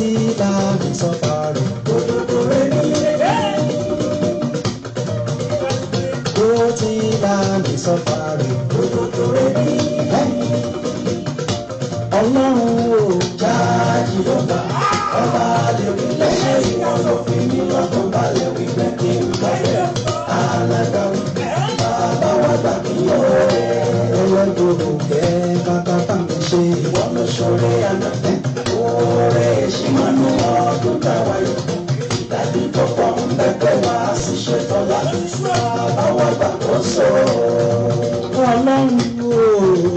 ti bá mi sọ́fà rẹ̀ òdodo rẹ̀ ní. Ó ti bá mi sọ́fà rẹ̀ òdodo rẹ̀ ní. Ọlọ́run ò jáde lọ́gbà ọba lè wí lẹ́sẹ̀ ìwọ̀n ló fi mí lọ́kàn balẹ̀ wí pé kí n lọ́fẹ̀ẹ́ alága wí bàbá wa gbà mí yọ ẹlẹ́gbòrò kẹ́ bàbá bá mi ṣe ìwọ ló ṣoore àná oore ìṣìmọ́nù ọdún táwa yìí ìdájú tó pọ̀ ń bẹ́pẹ́ wá sí ṣe tọ́lá bàbá wa gbà kó sọ ọlọ́run o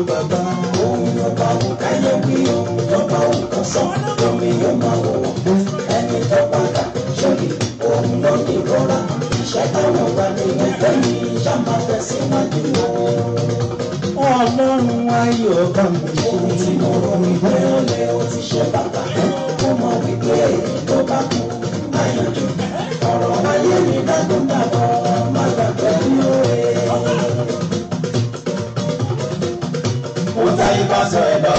bàbá òun ló bá wù káyé wí òun ló bá wù kán sọ lómi yóò máa wò wọ́n ẹni tó padà ṣọ́ọ̀kì òun ló ní ìrora iṣẹ́ táwọn gbà ní ẹgbẹ́ mi ṣàmà tẹ̀síwájú ọlọ́run ayọ̀ bá mi ṣe tí mo rò wípé ó lè ó ti ṣe bàbá ó mọ wípé èyí tó bá kú àyànjú ọ̀rọ̀ ayé mi dágúndàbọ̀ má gbàgbé ní òye. Mo táyé bá sọ ẹ̀dọ́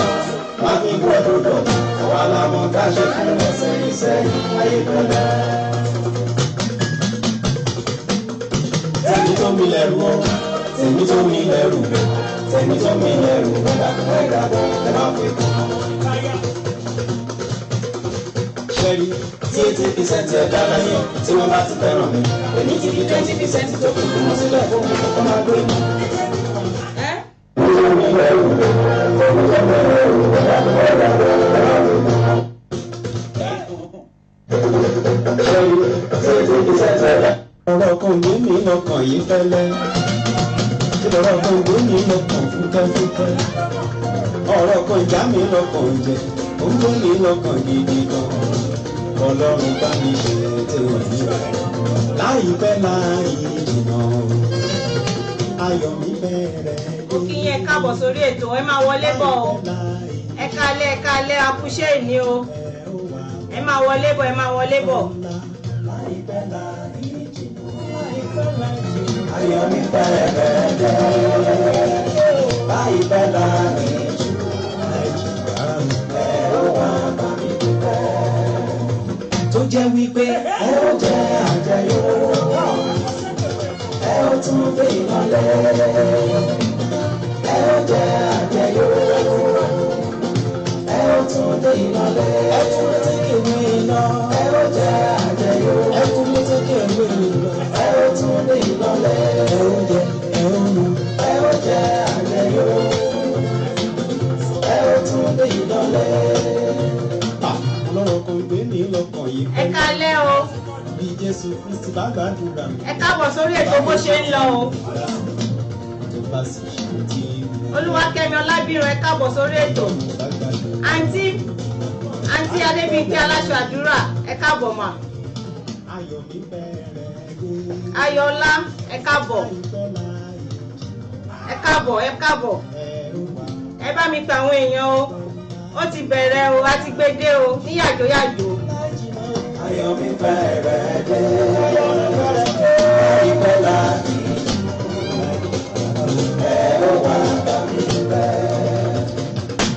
má fi kú ọdúndọ̀ àwa làwọn ká ṣe fún ẹsẹ̀ ìsẹ́yìn ayé pẹ̀lẹ́. Tẹ̀mí tó mi lẹ́rù ọ́ tẹ̀mí tó mi lẹ́rù tẹ̀mí tó mi lẹ́rù ẹ̀dàkùn ẹ̀dàbọ̀ ẹ̀ máa fi kú. Ṣẹ́rí tí 80% ẹ̀dá láyé tí wọ́n bá ti fẹ́ràn mi èmi ti fi 20% tó kù kí wọ́n sílẹ̀ fún mi kó máa gbé mi. Ọ̀rọ̀ kan gbé mi lọ́kàn yìí fẹ́lẹ́. Ọ̀rọ̀ kan gbé mi lọ́kàn fúkẹ́fúkẹ́. Ọ̀rọ̀ kan já mi lọ́kàn jẹ. Ó ń gbé mi lọ́kàn gidi gan. Ọlọ́run bá mi ṣe tèmi rẹ̀. Láìpẹ́ láì jìnnà. Ayọ̀ mi bẹ̀rẹ̀. Ó kí yín ẹ káàbọ̀ sórí ètò ẹ máa wọlé bọ̀ o. Ẹ kálẹ́ akúṣẹ́ ìní o. Ẹ máa wọlé bọ̀ ẹ máa wọlé bọ̀. Ayọ̀ mi bẹ̀rẹ̀ láìpẹ́ láì jìnnà. Ẹ wá bá mi dúpẹ́. Tó jẹ́ wípé ẹ ó jẹ àjẹyó. Ẹ ó tún gbé ìmọ̀lẹ̀. Ẹ ó jẹ àjẹyó. Ẹ ó tún dé ìmọ̀lẹ̀. Ẹ tún lé kéwé lọ. Ẹ ó jẹ àjẹyó. Ẹ tún lé kéwé lọ. Ẹ ó tún dé ìmọ̀lẹ̀. Ẹ ó jẹ ẹ ó mu. Ẹ ó jẹ àjẹyó. Ẹ ó tún dé ìmọ̀lẹ̀. Ọlọ́run kan gbé mi lọ́kàn yìí. Ẹ kálẹ́ o. Bí Jésù Kristi bá gbàdúrà mi. Ẹ káàbọ̀ sórí ètò bó ṣe ń lọ o. Tó bá sì ṣe tí Olúwakẹ́mi Ọlábírun ẹ káàbọ̀ sórí ètò. Àǹtí Adébíyí aláṣọ àdúrà ẹ káàbọ̀ mà. ayọ̀ mi bẹ̀rẹ̀ dé. Ayọ̀lá ẹ káàbọ̀. Ẹ káàbọ̀ ẹ káàbọ̀. Ẹ bá mi pa àwọn èèyàn o. Ó ti bẹ̀rẹ̀ o, a ti gbé dé o ní yàjóyàjó. Ayọ̀ mi bẹ̀rẹ̀ dé. Láìpẹ́ láì ẹ ó wá bá mi bẹ̀.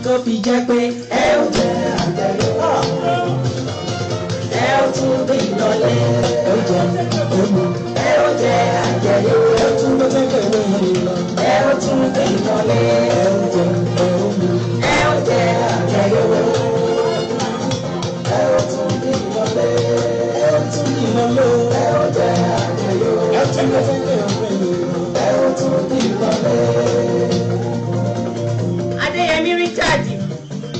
Tó fi jẹ́ pé ẹ ó jẹ àjẹyó. Ẹ ó tún bí ìlọlẹ̀. Ẹ ó jẹ òmu. Ẹ ó jẹ àjẹyó. Ẹ ó tún bí ìlọlẹ̀. Ẹ ó tún bí ìlọlẹ̀. Ẹ ó jẹ òmu. Ẹ ó jẹ àjẹyó. Ẹ ó tún bí ìlọlẹ̀. Ẹ ó tún bí ìlọlẹ̀. Ẹ ó jẹ àjẹyó. Ẹ ó tún bí ìlọlẹ̀. Ẹ ó tún bí ìlọlẹ̀. Adéyẹmí Richard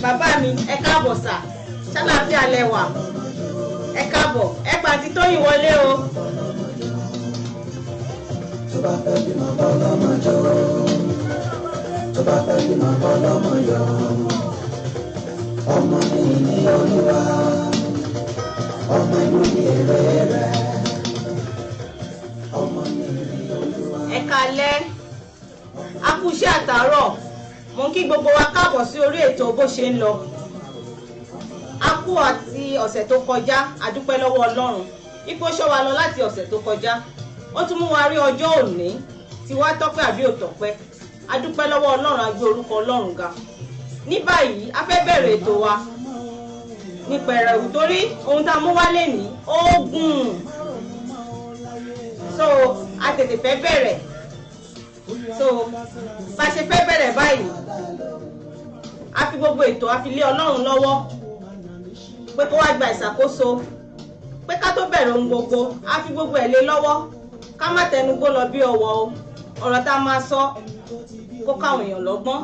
bàbá mi ẹ káàbọ̀ sà ṣàlàáfíà lẹ́wà ẹ káàbọ̀ ẹ gbà tí Tóyìn wọlé o. Tó bá fẹ́ bí màá bọ́ lọ́mọ jọ. Tó bá fẹ́ bí màá bọ́ lọ́mọ yọ. Ọmọ mi ní Olúwa. Ọmọ inú ní èrè rẹ̀. Ọmọ mi ní Olúwa. Ẹ kálẹ́ akúṣẹ́ àtàárọ̀ mo ń kí gbogbo wa káàbọ̀ sí orí ètò bó ṣe ń lọ. A kú àti ọ̀sẹ̀ tó kọjá a dúpẹ́ lọ́wọ́ Ọlọ́run ipò ṣọ́ wa lọ láti ọ̀sẹ̀ tó kọjá ó tún mú wa rí ọjọ́ òní tí wá tọ́pẹ́ àbí ò tọ́pẹ́ a dúpẹ́ lọ́wọ́ Ọlọ́run a gbé orúkọ Ọlọ́run ga. Ní báyìí a fẹ́ bẹ̀rẹ̀ ètò wa ní pẹ̀rẹ̀wù torí ohun tá a mú wálé ní oògùn so a tètè fẹ́ bẹ̀rẹ̀ so bá ṣe fẹ́ bẹ̀rẹ̀ báyìí a fi gbogbo ètò a fi lé Ọlọ́run lọ́wọ́ pé kó wá gba ìṣàkóso pé ká tó bẹ̀rẹ̀ ohun gbogbo a fi gbogbo ẹ̀ lé lọ́wọ́ ká má tẹnugbó lọ bí ọwọ́ o ọ̀rọ̀ tá a máa sọ kó káwọn èèyàn lọ́gbọ́n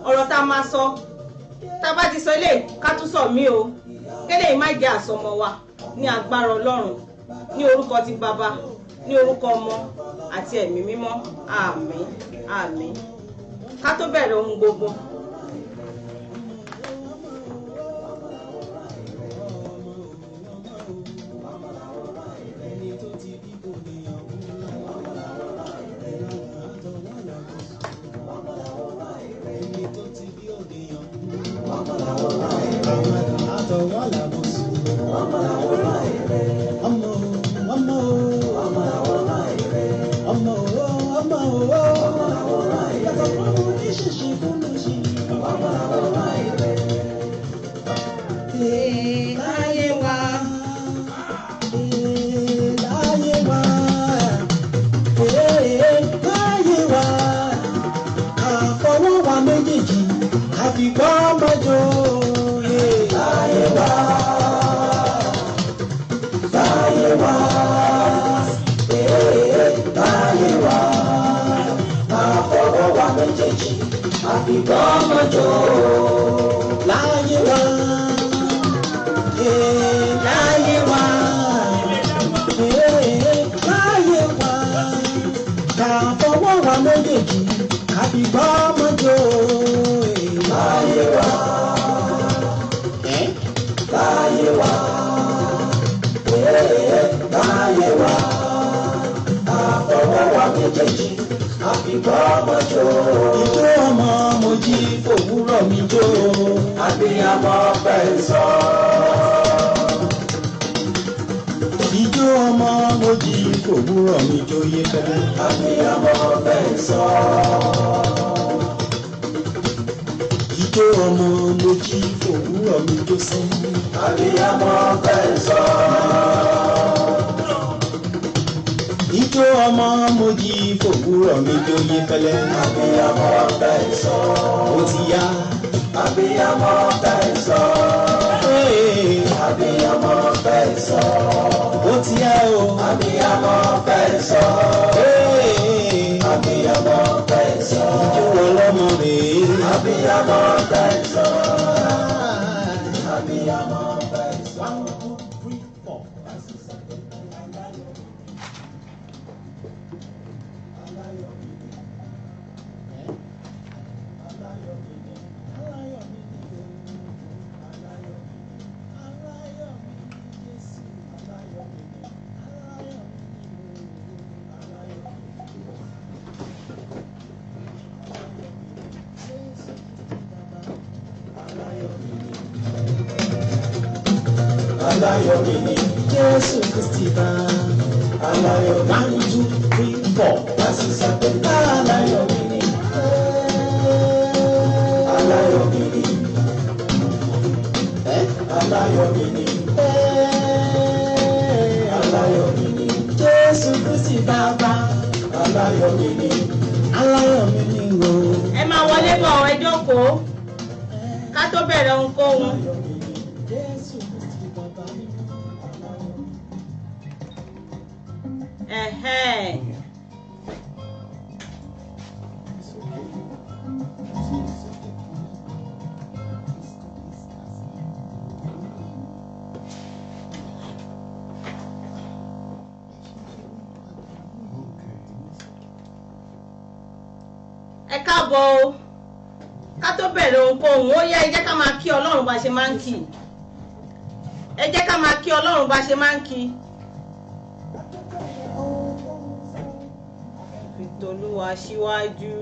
ọ̀rọ̀ tá a máa sọ tá a bá ti sọ ilé ká tún sọ mí o kéde yìí má jẹ́ àsọmọ wa ní agbára Ọlọ́run ní orúkọ ti Bàbá ní orúkọ Ọmọ àti Ẹ̀mí Mímọ́ àmín àmín ká tó bẹ̀rẹ̀ ohun gbogbo. Jésù Kristi bá aláyọ̀ 1 2 3 4 láti sàpé aláyọ̀ mi ni aláyọ̀ mi ni aláyọ̀ mi ni aláyọ̀ mi ni Jésù Kristi bàbá aláyọ̀ mi ni o. Ẹ máa wọlé bọ̀ ẹ jókòó ká tó bẹ̀rẹ̀ ohunkóhun. Ẹ káàbọ̀ o ká tó bẹ̀rẹ̀ ohunkóhun ó yá ẹ jẹ́ ká máa kí Ọlọ́run bá ṣe máa ń kí ẹ jẹ́ ká máa kí Ọlọ́run bá ṣe máa ń kí. Olúwa síwájú.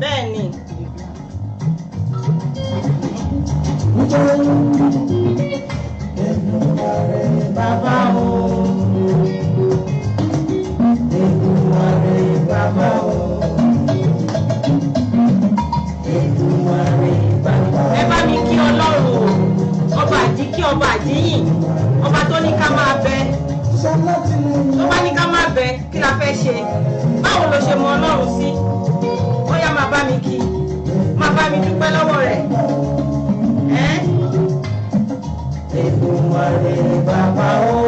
Bẹ́ẹ̀ni. Bàbá o. Èdùmàrè bàbá o. Èdùmàrè bàbá o. Ẹ bá mi kí Ọlọ́run o, ọba àjíkí ọba àjíyìn, ọba tó ní ká máa bẹ, tó bá ní ká máa bẹ kí la fẹ́ ṣe, báwo ló ṣe mọ Ọlọ́run sí? Ó yá máa bá mi kí, máa bá mi dúpẹ́ lọ́wọ́ rẹ̀. Èdùmàrè bàbá o.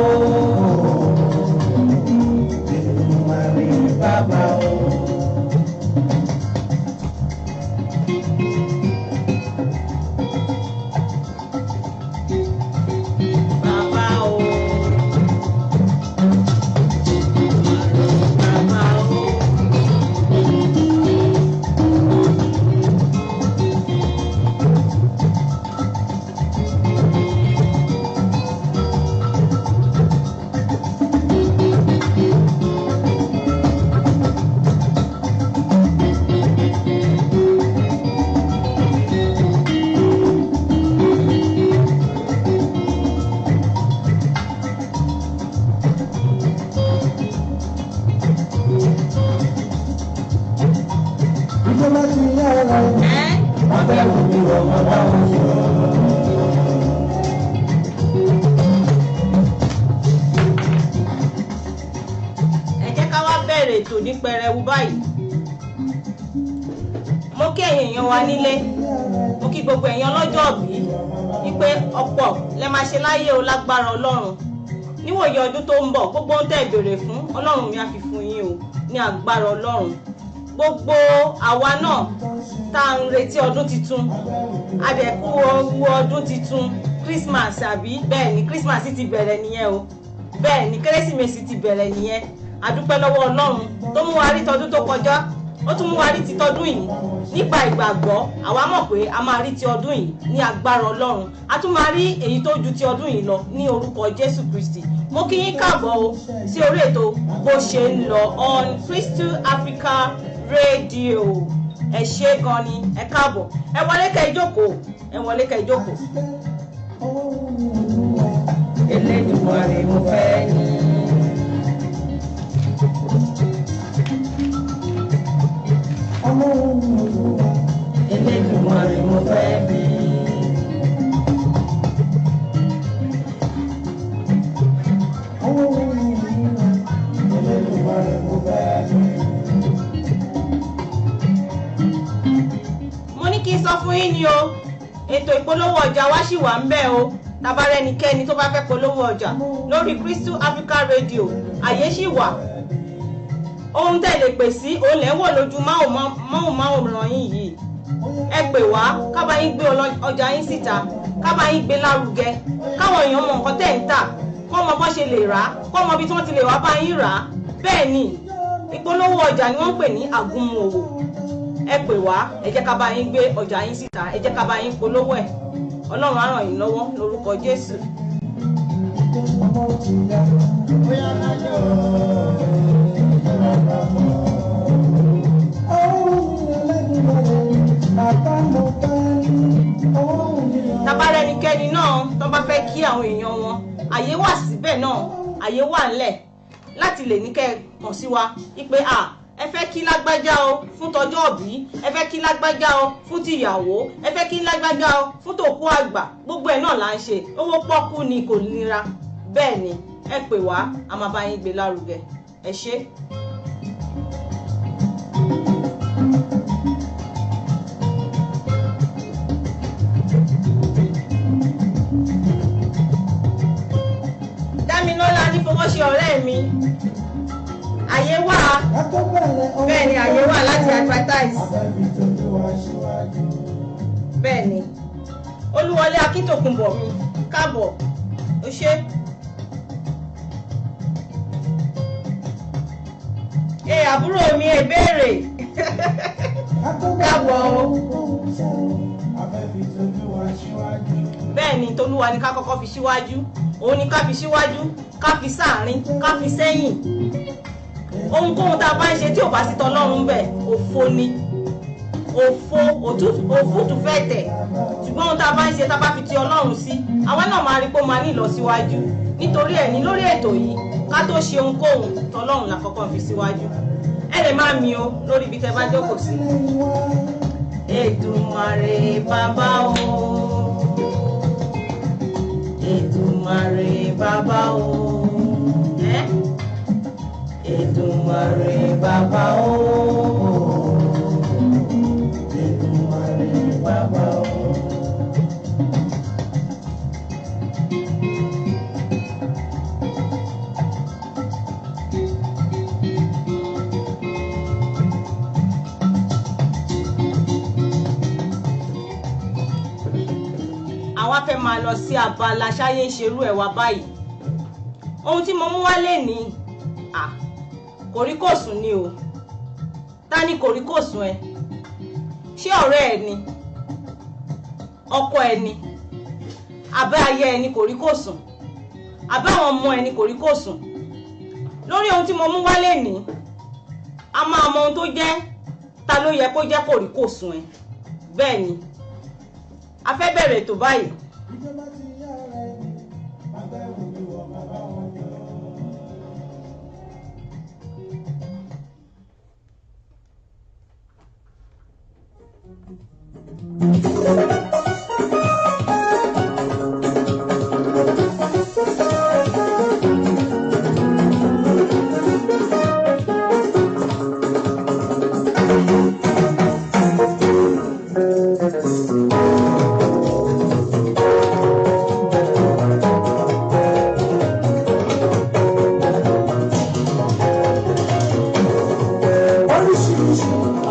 Èdùmàrè bàbá o. Bàbá o. Bàbá o. Ètò ní pẹrẹwu báyìí. Mo kí ẹ̀yin èèyàn wa nílé, mo kí gbogbo ẹ̀yin ọlọ́jọ́ òbí wípé ọ̀pọ̀ lẹ máa ṣe láyé o lágbára Ọlọ́run. Níwòye ọdún tó ń bọ̀, gbogbo ohun tẹ́ béèrè fún Ọlọ́run mi á fi fún yín o ní agbára Ọlọ́run. Gbogbo àwa náà tá à ń retí ọdún tuntun, adẹ̀kú owó ọdún tuntun, Christmas àbí bẹ́ẹ̀ ni Christmas ti bẹ̀rẹ̀ nìyẹn o, bẹ́ẹ̀ ni Kérésìmesì ti bẹ̀rẹ̀ nìyẹn. Adúpẹ́ lọ́wọ́ Ọlọ́run tó mú wa rí tọdún tó kọjá, ó tún mú wa rí ti tọdún yìí. Nípa ìgbàgbọ́ àwa mọ̀ pé a máa rí ti ọdún yìí ní agbára Ọlọ́run, a tún máa rí èyí tó ju ti ọdún yìí lọ ní orúkọ Jésù Kristi. Mo kí yín káàbọ̀ o sí orí ètò bó ṣe ń lọ on Crystal Africa Radio. Ẹ ṣé gan ni, ẹ káàbọ̀, ẹ wọlé kẹ́ ìjókòó, ẹ wọlé kẹ́ ìjókòó. Elédùmarè mo fẹ́ yín. Elédùmarè mo fẹ́ bí. Elédùmarè mo fẹ́ bí. Mo ní kí n sọ fún yín ni o, ètò ìpolówó ọjà wa ṣì wà ń bẹ̀ o. Tabarẹ́ ẹnikẹ́ni tó bá fẹ́ polówó ọjà lórí Crystal Africa Radio, àyè ṣì wà. Ohun tẹ́ lè pè sí òun lẹ́ ń wò lójú máwòmáwòrán yín yìí. Ẹ pè wá ká bá yín gbé ọjà yín síta, ká bá yín gbé lárugẹ, káwọn èèyàn mọ nǹkan tẹ́ ń tà, kó mọ bó ṣe lè rà á, kó mọ bí tí wọ́n ti lè wá bá yín rà á. Bẹ́ẹ̀ ni ìpolówó ọjà ni wọ́n ń pè ní àgúnmu òwò. Ẹ pè wá, ẹ jẹ́ ká bá yín gbé ọjà yín síta, ẹ jẹ́ ká bá yín polówó ẹ̀. Ọlọ́run á ràn yín lọ́wọ́ lórúkọ Jésù. Tabarẹ́ ẹnikẹ́ni náà tó bá fẹ́ kí àwọn èèyàn wọn, àyè wà síbẹ̀ náà, àyè wà ńlẹ̀ láti lè ní kẹ́ kàn sí wa wípé ẹ fẹ́ kí lágbájá o fún tọjọ́ òbí, ẹ fẹ́ kí lágbájá o fún tìyàwó, ẹ fẹ́ kí lágbájá o fún tòkú àgbà, gbogbo ẹ̀ náà là ń ṣe. Owó pọ́kú ni, kò nira. Bẹ́ẹ̀ ni ẹ pè wá, a máa bá yín gbé lárugẹ. Ẹ ṣé. Dámilọ́lá ní fowó ṣe ọ̀rẹ́ mi. Àyè wà, bẹ́ẹ̀ ni àyè wà láti advertise. Bẹ́ẹ̀ ni Olúwọlé Akíntòkunbọ̀ mi, káàbọ̀, ó ṣé. Àbúrò mi ìbéèrè káàbọ̀ o. Bẹ́ẹ̀ ni Tolúwa ni ká kọ́kọ́ fi síwájú, òun ni ká fi síwájú, ká fi sáàrin, ká fi sẹ́yìn. Ohunkóhun tá a bá ń ṣe tí ò bá sí tọlọ́run bẹ̀, òfo ni. òfútù fẹ́ tẹ̀ ṣùgbọ́n ohun tá a bá ń ṣe tá a bá fi ti Ọlọ́run sí àwa náà máa rí pé ó máa ní ìlọsíwájú nítorí ẹ̀ ní lórí ètò yìí ká tó ṣe ohunkóhun tọlọ́run la kọ́kọ́ fi síwájú ẹ lè má mi o lórí ibi tẹ́ bá jókòó sí. Èdùmàrè bàbá o Èdùmàrè bàbá o Èdùmàrè bàbá o Èdùmàrè bàbá o. Àwa fẹ́ máa lọ sí abala ṣáyé ń ṣerú ẹ̀ wá báyìí ohun tí mo mú wá lè ní kòríkòsùn ni o ta ni kòríkòsùn ẹ ṣé ọ̀rẹ́ ẹ ni ọkọ ẹ ni àbẹ́ ayé ẹ ni kòríkòsùn àbẹ́ àwọn ọmọ ẹ ni kòríkòsùn lórí ohun tí mo mú wá lè ní a máa mọ ohun tó jẹ́ ta ló yẹ kó jẹ́ kòríkòsùn ẹ bẹ́ẹ̀ ni a fẹ́ bẹ̀rẹ̀ ètò báyìí.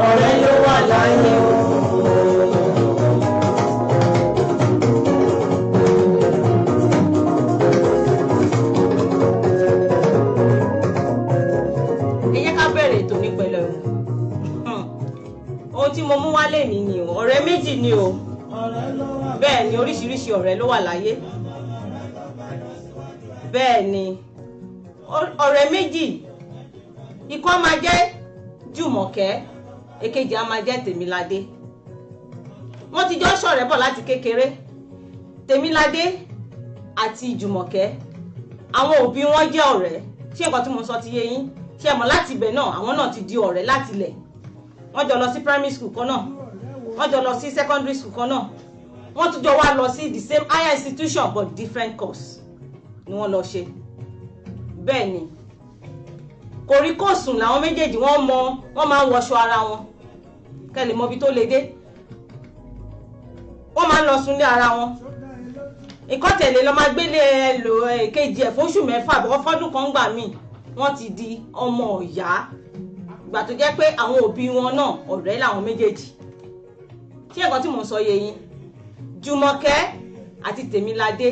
Ọ̀rẹ́ ló wà láyé o. Ẹ jẹ́ ká bẹ̀rẹ̀ ètò ní pẹ̀lẹ́ o. Ohun tí mo mú wálé ni o ọ̀rẹ́ méjì ni o bẹ́ẹ̀ ni oríṣiríṣi ọ̀rẹ́ ló wà láyé bẹ́ẹ̀ ni ọ̀rẹ́ méjì ikọ́ máa jẹ́ Jùmọ̀kẹ́ èkejì á máa jẹ́ Tèmiládé wọ́n ti jọ ṣọ̀rẹ́ bọ̀ láti kékeré Tèmiládé àti Jùmọ̀kẹ́ àwọn òbí wọn jẹ́ ọ̀rẹ́ ṣé nǹkan tí mo sọ ti yé yín ṣé ẹ mọ̀ láti ibẹ̀ náà àwọn náà ti di ọ̀rẹ́ láti ilẹ̀ wọ́n jọ lọ sí primary school kan náà wọ́n jọ lọ sí secondary school kan náà wọ́n tún jọ wá lọ sí the same higher institution but different course ni wọ́n lọ ṣe bẹ́ẹ̀ ni kòríkòsùn làwọn méjèèjì wọ́n máa ń wọṣọ ara wọn kẹ́lẹ̀ mọ́bi tó le dé wọ́n máa ń lọ sunlé ara wọn ìkọ́tẹ̀lé lọ máa gbélé ẹlò èkejì ẹ̀ fóṣù mẹ́fà bọ́ fọ́dún kan gbà míì wọ́n ti di ọmọ ìyá ìgbà tó jẹ́ pé àwọn òbí wọn náà ọ̀rẹ́ làwọn méjèèjì ṣé nǹkan tí mò ń sọ yé yín Jùmọ̀kẹ́ àti Tèmiládé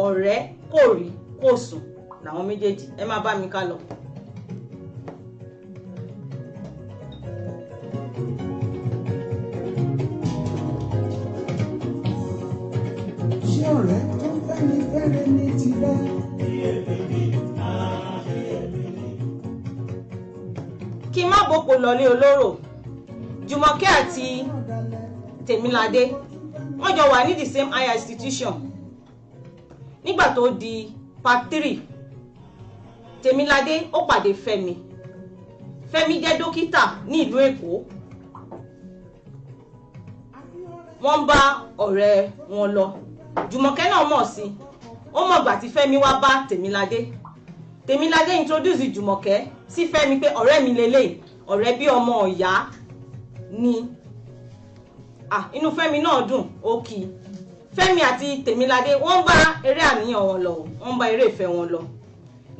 ọ̀rẹ́ kòríkòsùn làwọn méjèèjì ẹ má bá mi ká lọ. Ṣé ọ̀rẹ́ tó ń fẹ́ni fẹ́rẹ̀ ní tirẹ̀? Kí má bòpò lọlé olóró Jùmọ̀kẹ́ àti Tèmiládé wọ́n jọ wà ní the same higher institution nígbà tó di part 3 Tèmiládé ó pàdé Fẹ́mi jẹ́ dókítà ní ìlú Èkó wọ́n bá ọ̀rẹ́ wọn lọ Jùmọ̀kẹ́ náà mọ̀ sí ó mọ̀ gbà tí Fẹ́mi wá bá Tèmiládé introduce Jùmọ̀kẹ́ sí Fẹ́mi pé ọ̀rẹ́ mi lélẹ̀ ọ̀rẹ́ bí ọmọ ìyá ni inú Fẹ́mi náà dùn ó kì í Fẹ́mi àti Tèmiládé wọ́n bá eré àníyàn wọn lọ wọ́n bá eré ìfẹ́ wọn lọ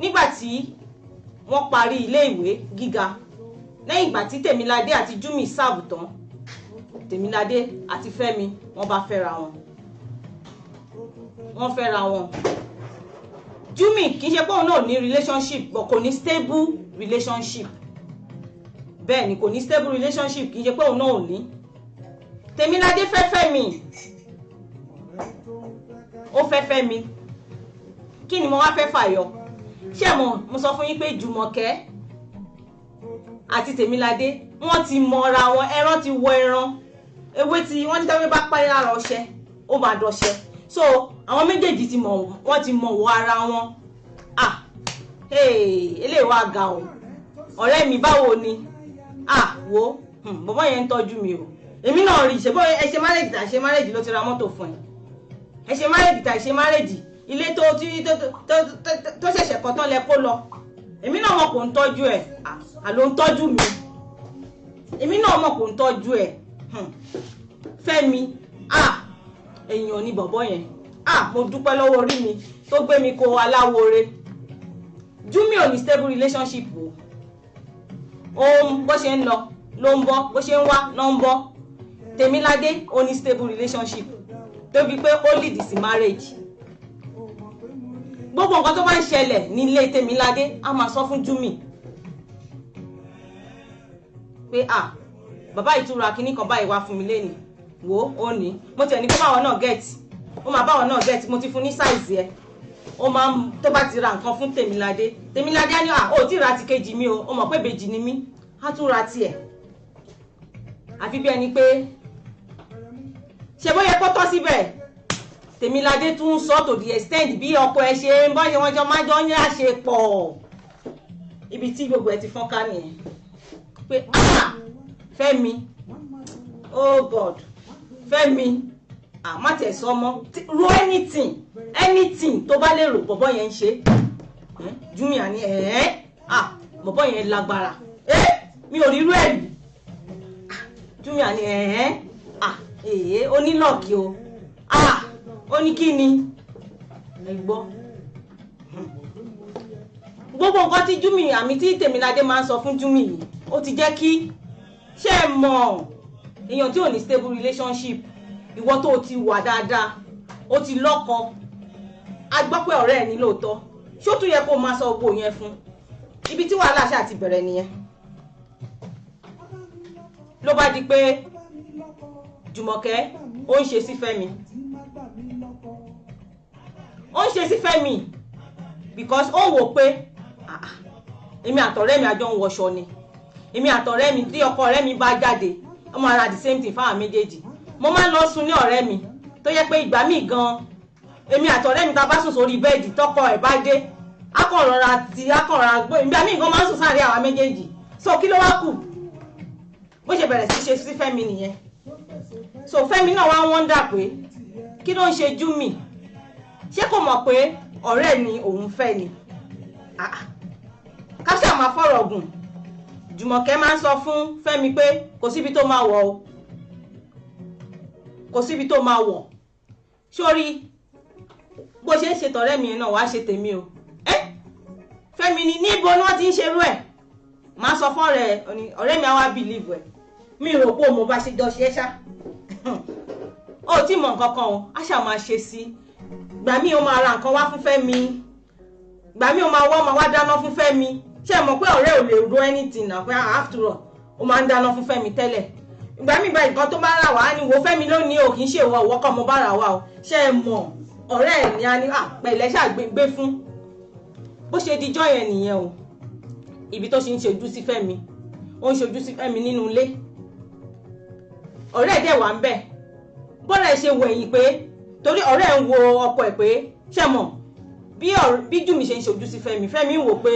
nígbà tí wọ́n parí ilé ìwé gíga lẹ́yìn ìgbà tí Tèmiládé àti Júmì sáàbù tán Tèmiládé àti Fẹ́mi wọ́n bá fẹ́ra wọn Júmì kì í ṣe pé òun náà ní relationship but kò ní stable relationship bẹ́ẹ̀ ni kò ní stable relationship kì í ṣe pé òun náà ò ní Tèmiládé fẹ́ Fẹ́mi ó fẹ́ Fẹ́mi kí ni mo wá fẹ́ fàyọ ṣé mo sọ fún yín pé Jùmọ̀kẹ́ àti Tèmiládé wọ́n ti mọra wọn ẹran ti wọ ẹran ewé tí wọ́n ní tẹ́wé bá parí lára ọṣẹ ó máa dọṣẹ. So àwọn méjèèjì ti mọ̀ wọ́n ti mọ̀ wọ ara wọn. Eléyìí wá ga o ọ̀rẹ́ mi báwo ni wo bọ́bọ́ yẹn ń tọ́jú mi o èmi náà rí ṣe bọ́ ẹ ṣe márèjì tà ṣe márèjì ló ti ra mọ́tò fún ẹ ṣe márèjì tà ṣe márèjì ilé tó ṣẹ̀ṣẹ̀ kọ́ tán lẹ kó lọ èmi náà mọ̀ kò ń tọ́jú ẹ̀ àló ń tọ́jú mi èmi náà mọ̀ kò ń tọ́jú ẹ̀ Fẹ́mi èèyàn ni bọ̀bọ́ yẹn mo dúpẹ́ lọ́wọ́ orí mi tó gbé mi kó aláwore. Júmi ò ní stable relationship o bó ṣe ń lọ ló ń bọ̀ bó ṣe ń wá ló ń bọ̀. Tèmiládé ó ní stable relationship tó bí pé ó lead sí marriage. Gbogbo nǹkan tó bá ń ṣẹlẹ̀ nílé Tèmiládé a máa sọ fún Júmi pé bàbá ìtura kìíní kan báyìí wá fún mi lẹ́nu wo ó ní mo tẹ̀ ní kó báwọn náà get ó máa báwọn náà get mo ti fún ní size ẹ̀ ó máa ń tó bá ti ra nǹkan fún Tèmiládé á ní ó ti ra ti kejì mi o ó mọ̀ pé bèjì ni mí á tún ra tiẹ̀ àfi bí ẹni pé ṣe bó yẹ kó tọ́ síbẹ̀ Tèmiládé tún sọ to the extent bí ọkọ ẹ ṣe ń bọ́ ṣe wọ́n jọ máa jọ ní àṣepọ̀ ibi tí gbogbo ẹ ti fọ́n ká nìyẹn pé Fẹ́mi oh God Fẹ́mi má tẹ̀ sọ mọ́ ro anything tó bá lè rò bọ̀bọ̀ yẹn ń ṣe Júmi àní bọ̀bọ̀ yẹn lágbára mi ò rírú ẹ̀ rí Júmi àní onílọ́ọ̀kì o ó ní kí ni ẹ gbọ́ gbogbo nǹkan tí Júmi àmì tí Tèmiládé máa ń sọ fún Júmi yìí ó ti jẹ́ kí ṣé ẹ mọ̀ èèyàn tí ò ní stable relationship ìwọ tó ti wà dáadáa ó ti lọ́kọ a gbọ́ pé ọ̀rẹ́ ẹ̀ ní lóòótọ́ ṣó tún yẹ kó máa sọ owó yẹn fún ibi tí wàhálà ṣáà ti bẹ̀rẹ̀ nìyẹn ló bá di pé Jùmọ̀kẹ́ ó ń ṣe sí Fẹ́mi because ó wò pé èmi àtọ̀rẹ́ mi àjọ ń wọṣọ ni èmi àtọ̀rẹ́ mi tí ọkọ ọ̀rẹ́ mi bá jáde ó máa ra the same thing fáwọn méjèèjì mo máa ń lọ sùn ní ọ̀rẹ́ mi tó yẹ pé ìgbà míì gan èmi àtọ̀rẹ́ mi ta bá sùn sórí bẹ́ẹ̀dì tọkọ ẹ̀ bá dé akọ̀rọ̀ra gbé ìgbà míì gan máa ń sùn sáré àwa méjèèjì so kí ló wá kù bó ṣe bẹ̀rẹ̀ sí ṣe sí Fẹ́mi nìyẹn so Fẹ́mi náà wá ń wọ́ndà pé kí ló ń ṣe Júmi ṣé kò mọ̀ pé ọ̀rẹ́ ni òun fẹ́ ni káṣá máa fọ̀rọ̀ gùn Jùmọ̀kẹ́ máa ń sọ fún Fẹ́mi pé kò síbi tó máa wọ̀ o kò síbi tó máa wọ̀ sórí bó ṣe ń ṣe tọ̀rẹ́ mi náà wàá ṣe tèmi o Fẹ́mi ni níbo ni wọ́n ti ń ṣerú ẹ̀ máa sọ fún ọ̀rẹ́ mi àwa believe ẹ̀ mi rò pé mo bá ṣe jọ ṣe ṣá ó tí mọ̀ nǹkan kan o á ṣà máa ṣe sí gbà mí ó máa ra nǹkan wá fún Fẹ́mi gbà mí ó máa wá dáná fún Fẹ́mi ṣé mọ̀ pé ọ̀rẹ́ ò lè ro anything náà pé after all ó máa ń dáná fún Fẹ́mi tẹ́lẹ̀ ìgbà mi bá nǹkan tó bá rà wá ni wo Fẹ́mi lónìí o kì í ṣe ìwọ kọ́ mo bá rà wá o ṣé ẹ mọ̀ ọ̀rẹ́ ẹ̀ ní a ní pẹ̀lẹ́ ṣàgbé fún bó ṣe dijọ́ yẹn nìyẹn o ibi tó ṣe ń ṣojú sí Fẹ́mi ó ń ṣojú sí Fẹ́mi nínú ilé ọ̀rẹ́ ẹ̀ dẹ̀ wà ń bẹ̀ bọ́lá ẹ̀ ṣe wẹ̀yìn pé torí ọ̀rẹ́ ẹ̀ ń wo ọkọ ẹ̀ pé ṣé mọ̀ bí Júmi ṣe ń ṣojú sí Fẹ́mi Fẹ́mi ń wò pé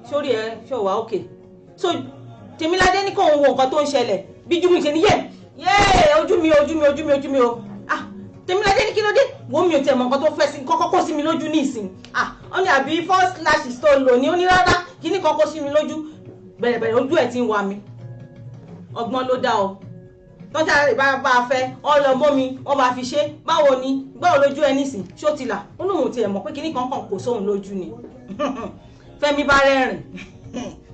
sórí ẹ̀ ṣó wà òkè so Tèmiládé ní kò ń wo nǹkan tó ń ṣẹlẹ̀ bí Júmi ṣe ní ojú mi o Tèmiládé ní kí ló dé wo mi ò tẹ̀ mọ̀ nǹkan tó fẹ́ sí kọ́kọ́ kó sí mi lójú ní ìsìn ó ní àbí first lashes tó lò ní ó ní rárá kí ní kọ́kọ́ sí mi lójú bẹ̀rẹ̀ ojú ẹ̀ ti ń wa mi ọgbọ́n ló dá o tọ́jà rẹ̀ bá a fẹ́ ọlọ́mọ mi wọ́n máa fi ṣe báwo lójú ẹ nísìn ṣó ti là ó lóun tiẹ̀ mọ̀ pé kíní kankan kò sóhun lójú ni Fẹ́mi bá rẹ́rìn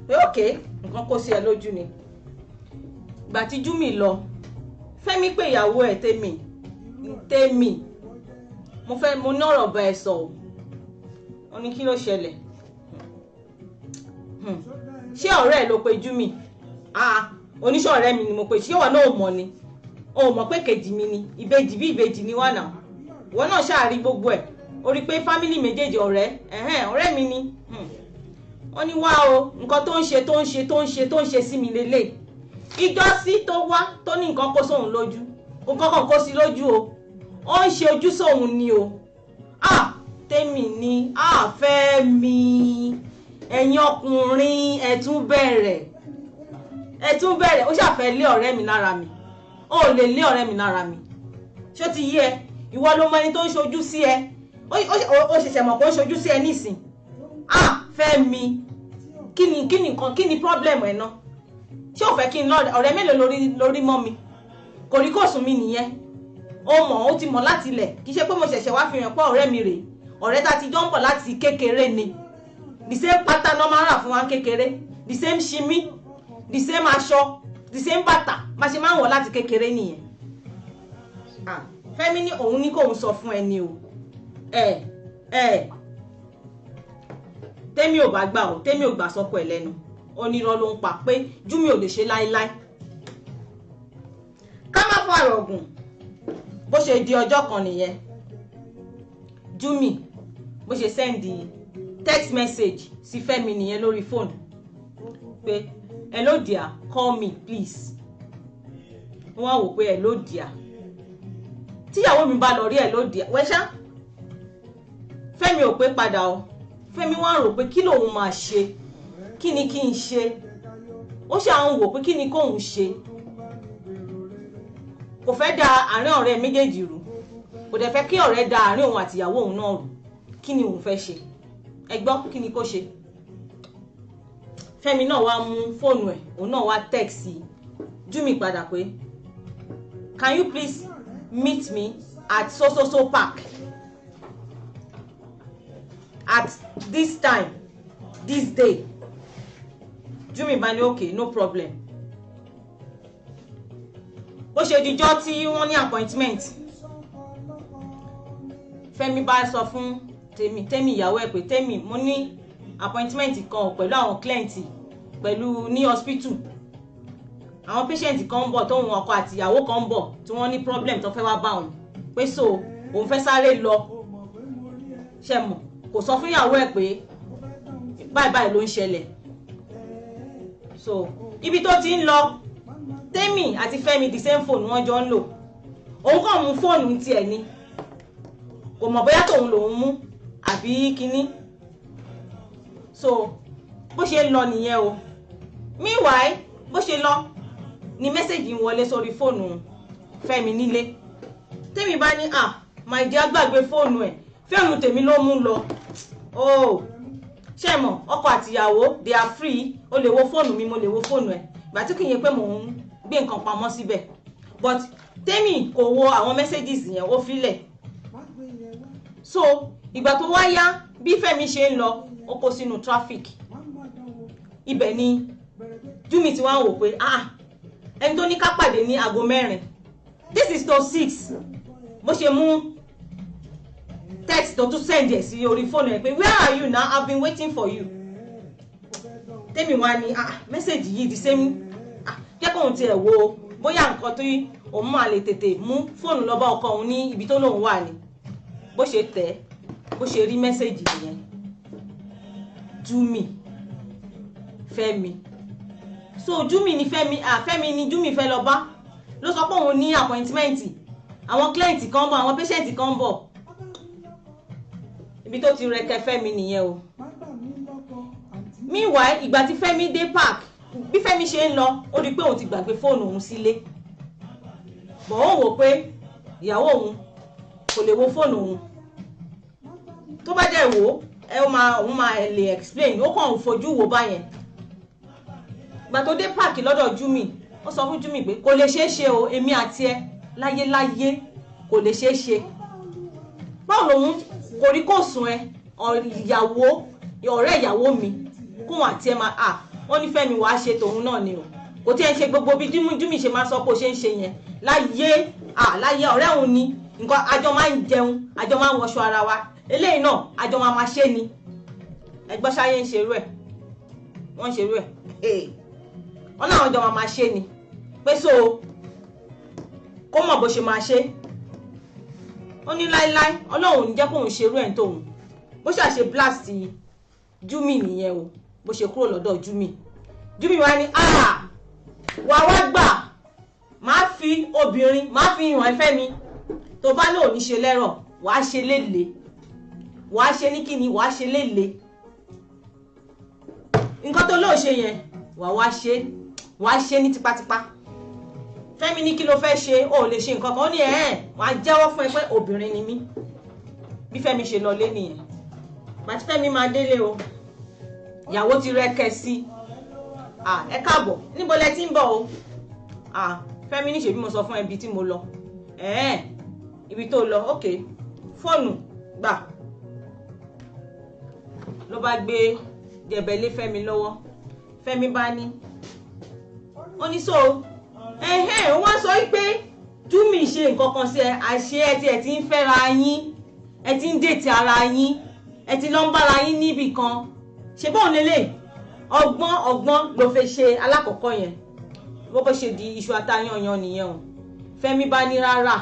pé òkè nǹkan kó sí ẹ lójú ni gbà tí Júmi lọ Fẹ́mi pé ìyàwó ẹ̀ Tèmi mo ní ọ̀rọ̀ bá ẹ sọ o ó ní kí ló ṣẹlẹ̀ ṣé ọ̀rẹ́ ẹ̀ ló pe Júmi oníṣẹ́ ọ̀rẹ́ mi ni mo pe ṣé wọ́n náà mọ̀ ni o mọ̀ pé kejì mi ni ìbejì bí ìbejì ni wà náà wọ́n náà ṣàárí gbogbo ẹ̀ o rí pé fámìlì méjèèjì ọ̀rẹ́ mi ni wọ́n ní wá o nǹkan tó ń ṣe sí mi lélẹ̀ ìjọsí tó wá tó ní nǹkan kó sóhun lójú nǹkan kan kó sí lójú o ó ń ṣe ojú sóhun ni o Tèmi ni Fẹ́mi ẹ̀yin ọkùnrin ẹ tún bẹ̀rẹ̀ ó ṣàfẹ́ lé ọ̀rẹ́ mi lára mi ó lè lé ọ̀rẹ́ mi lára mi ṣó ti yé ẹ ìwọ ló mọ ẹni tó ń ṣojú sí ẹ ó ṣẹ̀ṣẹ̀ mọ̀ pé ó ń ṣojú sí ẹ nísìn Fẹ́mi kí ni problem ẹ náà ṣé ò fẹ́ kí n lọ ọ̀rẹ́ mélòó lórí mọ́ mi kò rí kò sùn mi nìyẹn ó mọ̀ ó ti mọ̀ láti ilẹ̀ kì í ṣe pé mo ṣẹ̀ṣẹ̀ wá fi hàn pé ọ̀rẹ́ mi rèé ọ̀rẹ́ tá ti jọ ń bọ̀ láti kékeré ni the same pattern náà máa ń rà fún wa kékeré the same ṣimí the same aṣọ the same bàtà bá ṣe máa ń wọ̀ láti kékeré nìyẹn Fẹ́mi ní òun ní kóun sọ fún ẹni o Tèmi ò bá gbà o Tèmi ò gbà sọ́kọ ẹ̀ lẹ́nu onírọ́ ló ń pa pé Júmi ò lè ṣe láíláí ká má fọ àrọ̀gùn bó ṣe di ọjọ́ kan nìyẹn Júmi bó ṣe sẹ́ndì text message sí Fẹ́mi nìyẹn lórí fóònù pé hello dear call me please wọ́n á wò pé hello dear tíyàwó mi bá lọ rí hello dear wẹ́ṣá Fẹ́mi ò pé padà o Fẹ́mi wọ́n á rò pé kí lòun máa ṣe kí ni kí n ṣe ó ṣáà ń wò pé kí ni kóun ṣe kò fẹ́ da àárín ọ̀rẹ́ méjèèjì rú kò dẹ̀ fẹ́ kí ọ̀rẹ́ da àárín òun àti ìyàwó òun náà rú kí ni òun fẹ́ ṣe ẹ gbọ́ kí ni kó ṣe Fẹ́mi náà wá mú fóònù ẹ̀ òun náà wá text Júmi padà pé can you please meet me at so park at this time this day Júmi bá ní okay no problem bó ṣe dijọ́ tí wọ́n ní appointment Fẹ́mi bá sọ fún Tèmi ìyàwó ẹ̀ pé Tèmi mo ní appointment kan pẹ̀lú àwọn client pẹ̀lú ní hospital àwọn patient kan ń bọ̀ tóun ọkọ àti ìyàwó kan ń bọ̀ tí wọ́n ní problem tó fẹ́ wá bá òun pé so òun fẹ́ sáré lọ ṣe mọ̀ kò sọ fún ìyàwó ẹ̀ pé báyìí ló ń ṣẹlẹ̀ so ibi tó ti ń lọ Tèmi àti Fẹ́mi the same phone wọ́n jọ ń lò òun kàn mú fóònù tiẹ̀ ni kò mọ̀ bóyá tóun lòun mú àbí kíní so bó ṣe lọ nìyẹn o meanwhile bó ṣe lọ ni mẹ́sẹ̀gì ń wọlé sórí fóònù Fẹ́mi nílé Tèmi bá ní my dear gbàgbé fóònù ẹ̀ fóònù tèmi ló mú lọ ṣé mọ̀ ọkọ àtìyàwó they are free ó lè wo fóònù mi mo lè wo fóònù ẹ̀ ìgbà tí kì í yẹ pé mò ń gbé nǹkan pamọ́ síbẹ̀ but Tèmi kò wo àwọn messages yẹn ó filẹ̀ so ìgbà tó wá yá bí Fẹ́mi ṣe ń lọ ó kó sínú traffic ibẹ̀ ni Júmi ti wá ń wò pé ẹni tó ní ká pàdé ní aago 4 this is to 6 bó ṣe mú text tó tún send ẹ̀ sí orí fóònù ẹ̀ pé where are you now I've been waiting for you Tèmi wá ní message yìí the same jẹ́ kóun tiẹ̀ wo bóyá nǹkan tó òun máa lè tètè mú fóònù lọ bá ọkọ òun ní ibi tó lóun wà ní bó ṣe tẹ̀ bó ṣe rí message yẹn Júmi Fẹ́mi so Júmi ni Fẹ́mi ni Júmi fẹ́ lọ bá ló sọ pé òun ní appointment àwọn client kan bọ̀ àwọn patient kan bọ̀ ibi tó ti rẹkẹ Fẹ́mi nìyẹn o meanwhile ìgbà tí Fẹ́mi dé park bí Fẹ́mi ṣe ń lọ ó rí pé òun ti gbàgbé fóònù òun sílé bọ̀ ó wò pé ìyàwó òun kò lè wo fóònù òun tó bá dẹ̀ wò òun máa lè explain ó kàn ń fojú wo báyẹn ìgbà tó dé park lọ́dọ̀ Júmi ó sọ fún Júmi pé kò lè ṣeé ṣe o èmi àti ẹ láyéláyé kò lè ṣeé ṣe báwo lòun kò rí kò sùn ẹ ìyàwó ọ̀rẹ́ ìyàwó mi kóun àti ẹ máa wọ́n ní Fẹ́mi wàá ṣe tòun náà ni o kò tí ẹ ń ṣe gbogbo bí Júmi ṣe máa sọ pé ó ṣe ń ṣe yẹn láyé ọ̀rẹ́ òun ni nǹkan àjọ máa ń jẹun àjọ máa ń wọṣọ ara wa eléyìí náà àjọ máa ṣe ni ẹgbọ́n ṣáyé ń ṣerú ẹ̀ wọ́n ń ṣerú ẹ̀ wọ́n náà àjọ máa ṣe ni pé so kó mọ̀ bó ṣe máa ṣe ó ní láíláí Ọlọ́run jẹ́ kóun ṣerú ẹ̀ ń tóun bó ṣàṣe blast Júmi nìyẹn o bó ṣe kúrò lọ́dọ̀ Júmi wá ní wà wá gbà máa fi obìnrin máa fi hàn ẹ Fẹ́mi tó bá lò ní ṣe lẹ́rọ̀ wàá ṣe léle wàá ṣe ní kíni wàá ṣe léle nǹkan tó lóò ṣe yẹn wàá ṣe ní tipátipá Fẹ́mi ní kí ló fẹ́ ṣe ó lè ṣe nǹkan kan ó ní wàá jẹ́wọ́ fún ẹ pé obìnrin ni mí bí Fẹ́mi ṣe lọ lé nìyẹn bàtí Fẹ́mi máa délé o ìyàwó ti rẹ́kẹ̀ sí ẹ káàbọ̀ níbo lẹ ti ń bọ̀ o Fẹ́mi ní ṣe bí mo sọ fún ẹbí tí mo lọ ibi tó lọ ok fóònù gbà ló bá gbé jẹ̀bẹ̀ lé Fẹ́mi lọ́wọ́ Fẹ́mi bá ní ó ní so wọ́n sọ pé Júmi ṣe nǹkan kan sí ẹ àṣé ẹ ti ń fẹ́ra yín ẹ ti ń dètè ara yín ẹ ti lọ ń bára yín níbì kan ṣe bóun lélẹ̀ ọgbọ́n ló fẹ́ ṣe alákọ̀ọ́kọ́ yẹn bó ṣe di iṣu atayanyan nìyẹn o Fẹ́mi bá ní rárá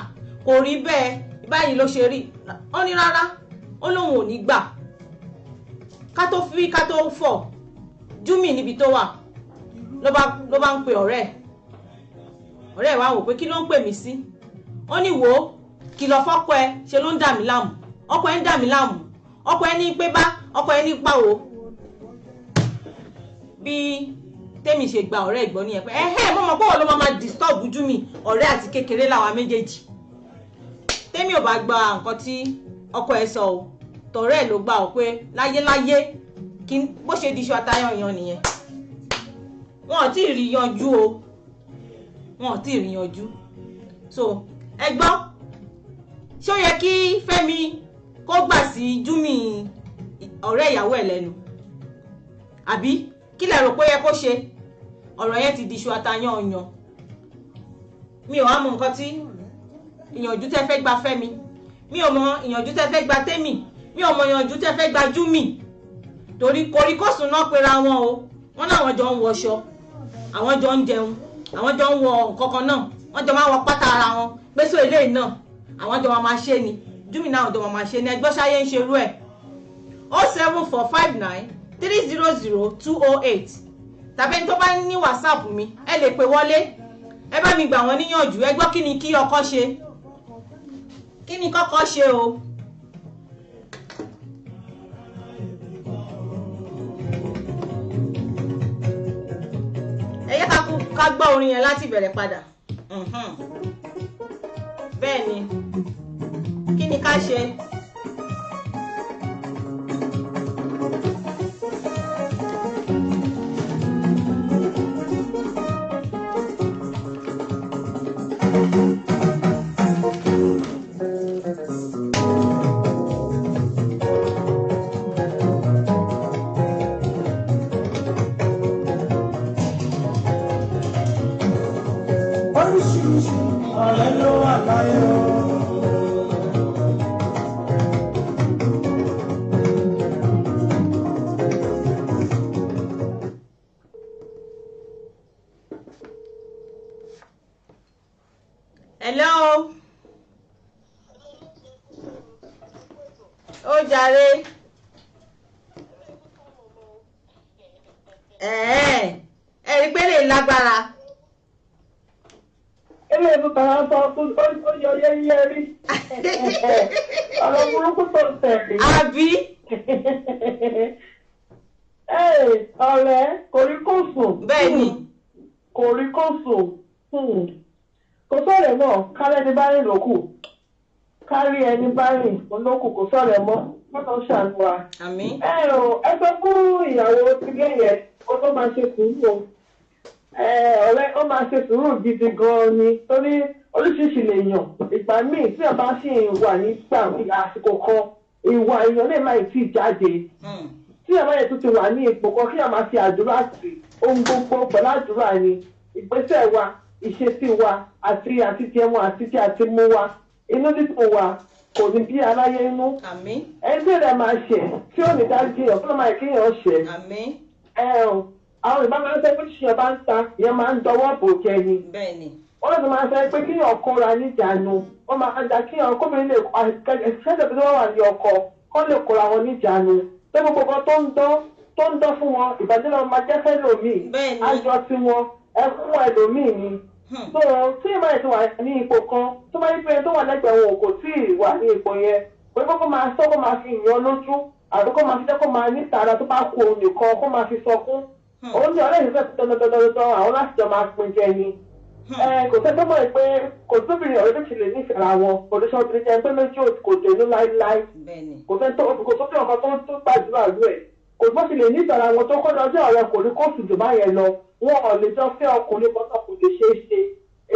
kò rí bẹ́ẹ̀ báyìí ló ṣe rí ó ní rárá ó lóun ò ní gbà ká tó fọ̀ Júmi níbi tó wà ló bá ń pe ọ̀rẹ́ ẹ̀ wá wò pé kí ló ń pè mí sí ó ní wò ó kìlọ̀ fọ́kọ ẹ ṣe ló ń dà mí láàmú ọkọ ẹ ń dà mí láàmú ọkọ ẹ ní pé bá ọkọ ẹ ní pa wò bí Tẹ́mi ṣe gba ọ̀rẹ́ ìgbọ́ nìyẹn pé mo mọ̀ pé wọ́n ló máa disturb Júmi ọ̀rẹ́ àti kékeré làwa méjèèjì Tẹ́mi ò bá gba nǹkan tí ọkọ ẹ sọ o tọ̀rẹ́ ẹ̀ ló gbà ọ pé láyéláyé kí bó ṣe di iṣu atayanyan nìyẹn wọn ò tí ì rí yanjú o wọn ò tí ì rí yanjú so ẹ gbọ́ ṣé ó yẹ kí Fẹ́mi kó gbà sí Júmi ọ̀rẹ́ ìyàwó ẹ̀ lẹ́nu àbí kí lẹ rò pé yẹ kó ṣe ọ̀rọ̀ yẹn ti di iṣu atayanyan mi ò wá mọ nǹkan tí ìyànjú tẹ́ fẹ́ gba Fẹ́mi mi ò mọ ìyànjú tẹ́ fẹ́ gba Tẹ́mi mi ò mọ ìyànjú tẹ́ fẹ́ gba Júmi torí koríkòsùn náà pera wọn o wọn náà wọn jọ ń wọṣọ àwọn jọ ń jẹun àwọn jọ ń wọ nǹkan kan náà wọn jọ máa wọ pátá ara wọn pèsè eléyìí náà àwọn jọ máa ṣe ni Júmi náà jọ máa ṣe ni ẹgbẹ́ ṣáyé ń ṣerú ẹ̀ 07459 300 208 tàbí ẹni tó bá ní WhatsApp mi ẹ lè pè wọlé ẹ bá mi gbà wọ́n níyànjú ẹ gbọ́ kí ni kí ọkọ ṣe kí ni kọ́kọ́ ṣe o. ẹ yẹ ká gbọ́ orin yẹn láti bẹ̀rẹ̀ padà bẹ́ẹ̀ ni kí ni ká ṣe. Oríṣiríṣi ọ̀rẹ́ ló wà láyé o. Hello. Ó jàre. Ẹ̀rí pé lè lágbára. Ilé ìlú kan á sọ fún ó yọ yẹ́yẹ́ rí. Ọ̀rọ̀ burúkú tó ń tẹ̀lé. Àbí? Ọ̀rẹ́ kòríkòsùn. Bẹ́ẹ̀ni. Kòríkòsùn. Kò sọ̀rọ̀ mọ́, kálẹ̀ ní bá rìn lókù. Kárí ẹni bá rìn olókù kò sọ̀rọ̀ mọ́. Mọ́tò ṣàánú wa. Àmín. Ẹ sọ fún ìyàwó tilé yẹn, ó tó máa ṣe sùúrù o. Ọ̀rẹ́ ó máa ṣe sùúrù gidi gan-an ni torí oríṣiríṣi lè yàn ìgbà míì tí ọba sì wà nígbà àsìkò kan ìwà èèyàn lè máa tí jáde tí ọba yẹn tún ti wà ní ipò kan kí ọba ṣe àdúrà sí ohun gbogbo pẹ̀lú àdúrà ni ìgbésẹ̀ wa ìṣesí wa àti jẹun àti tí àti mú wa inú dídùn wa kò ní bí aláyé inú ẹni tí èdè máa ṣe tí ò ní dájú ọ̀pọ̀ máa kí èèyàn ṣe àwọn ìbámu ẹgbẹ́ pé ṣíṣe bá ń ta ìyẹn máa ń dọwọ́ bò jẹ ni. wọ́n ti máa sọ pé kíyàn kóra níjàánu wọ́n máa ń da kíyàn kóbìnrin lè ṣẹ́jẹ̀ bí wọ́n wà ní ọkọ kọ́ lè kóra wọn níjàánu. pé gbogbo kan tó ń dán fún wọn ìbàjẹ́ náà máa jẹ́ fẹ́ lòmíì. ayọ̀ tí wọn ẹkún ẹlòmíì ni so tí ìmọ̀ ẹ̀ ti wà ní ipò kan tó bá yí pé tó wà lẹ́gbẹ̀ẹ́ wọn kò tí ì wà ní ipò yẹn pé kó máa sọ kó máa fi yan lójú àbí kó máa fi jẹ́ kó máa ní tààrà tó bá kú òun nìkan kó máa fi sọkún òun ní ọ̀rẹ́ ìfẹ́ dandandandan àwọn láti jọ máa pin jẹ ni kò sẹ́ tó mọ̀ pé kò tóbìnrin ọ̀rẹ́ tó ti lè nífẹ̀ẹ́ ara wọn kò tó ṣọ́ọ́bìnrin jẹ́ pé méjì kò dénú láíláí kò sẹ́ tó bí ọkàn tó gbàdúrà lú ẹ̀ kò tó ti lè nífẹ̀ẹ́ ara wọn tó kọ́ lọ́jọ́ ọ̀rẹ́ kò ní kóòtù jù báyẹn lọ wọn ò lè jọ fẹ́ ọkùnrin bọ́tọ̀ kò lè ṣeé ṣe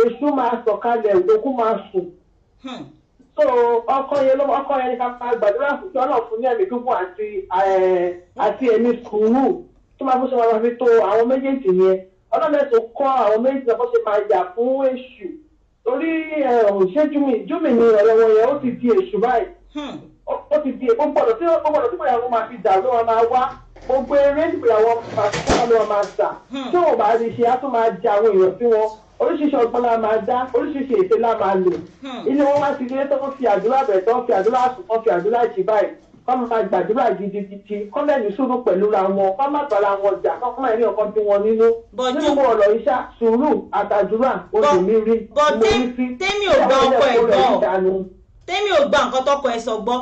èṣù máa sọ̀kalẹ̀ òkú máa sùn. so ọkọ yẹn ní ká máa gbàdúrà fún ọ̀nà fún ní ẹ̀mí gígùn àti ẹ̀mí sùúrù tó máa fún ṣe máa fi tó àwọn méjèèjì yẹn ọlọ́dẹ tó kọ́ àwọn méjì náà bó ṣe máa yà fún èṣù torí ṣé júmì ní ọ̀rẹ́ wọn yẹn ó ti di èṣù báyìí ó ti di gbogbo ọ̀dọ̀ tí ìgbéyàwó máa fi dà ló wọn máa wá gbogbo eré ìgbéyàwó máa fi kọ́ ló wọn máa sà tí wọn bá rí ṣe á tún máa ja àwọn èèyàn sí wọn oríṣiríṣi ọgbọ́n la máa dá oríṣiríṣi ète la máa lò ilé wọn wá sí ilé tó ń fi àdúrà bẹ̀rẹ̀ tó ń fi àdúrà sùn tó ń fi àdúrà jì báyìí kọ́ máa gbàdúrà gidigidi kọ́ lẹ́yìn sùúrù pẹ̀lú ra wọn kọ́ má bàrà wọn jà kọ́ máa ní ọkàn tí wọn nínú nínú ọ̀rọ̀ iṣẹ́ sùúrù àtàdúrà oṣù mi rí mo rí sí tèmi ò gbọ́ ọkọ ẹ̀ gbọ́ tèmi ò gbà nǹkan tọkọ ẹ̀ sọ gbọ́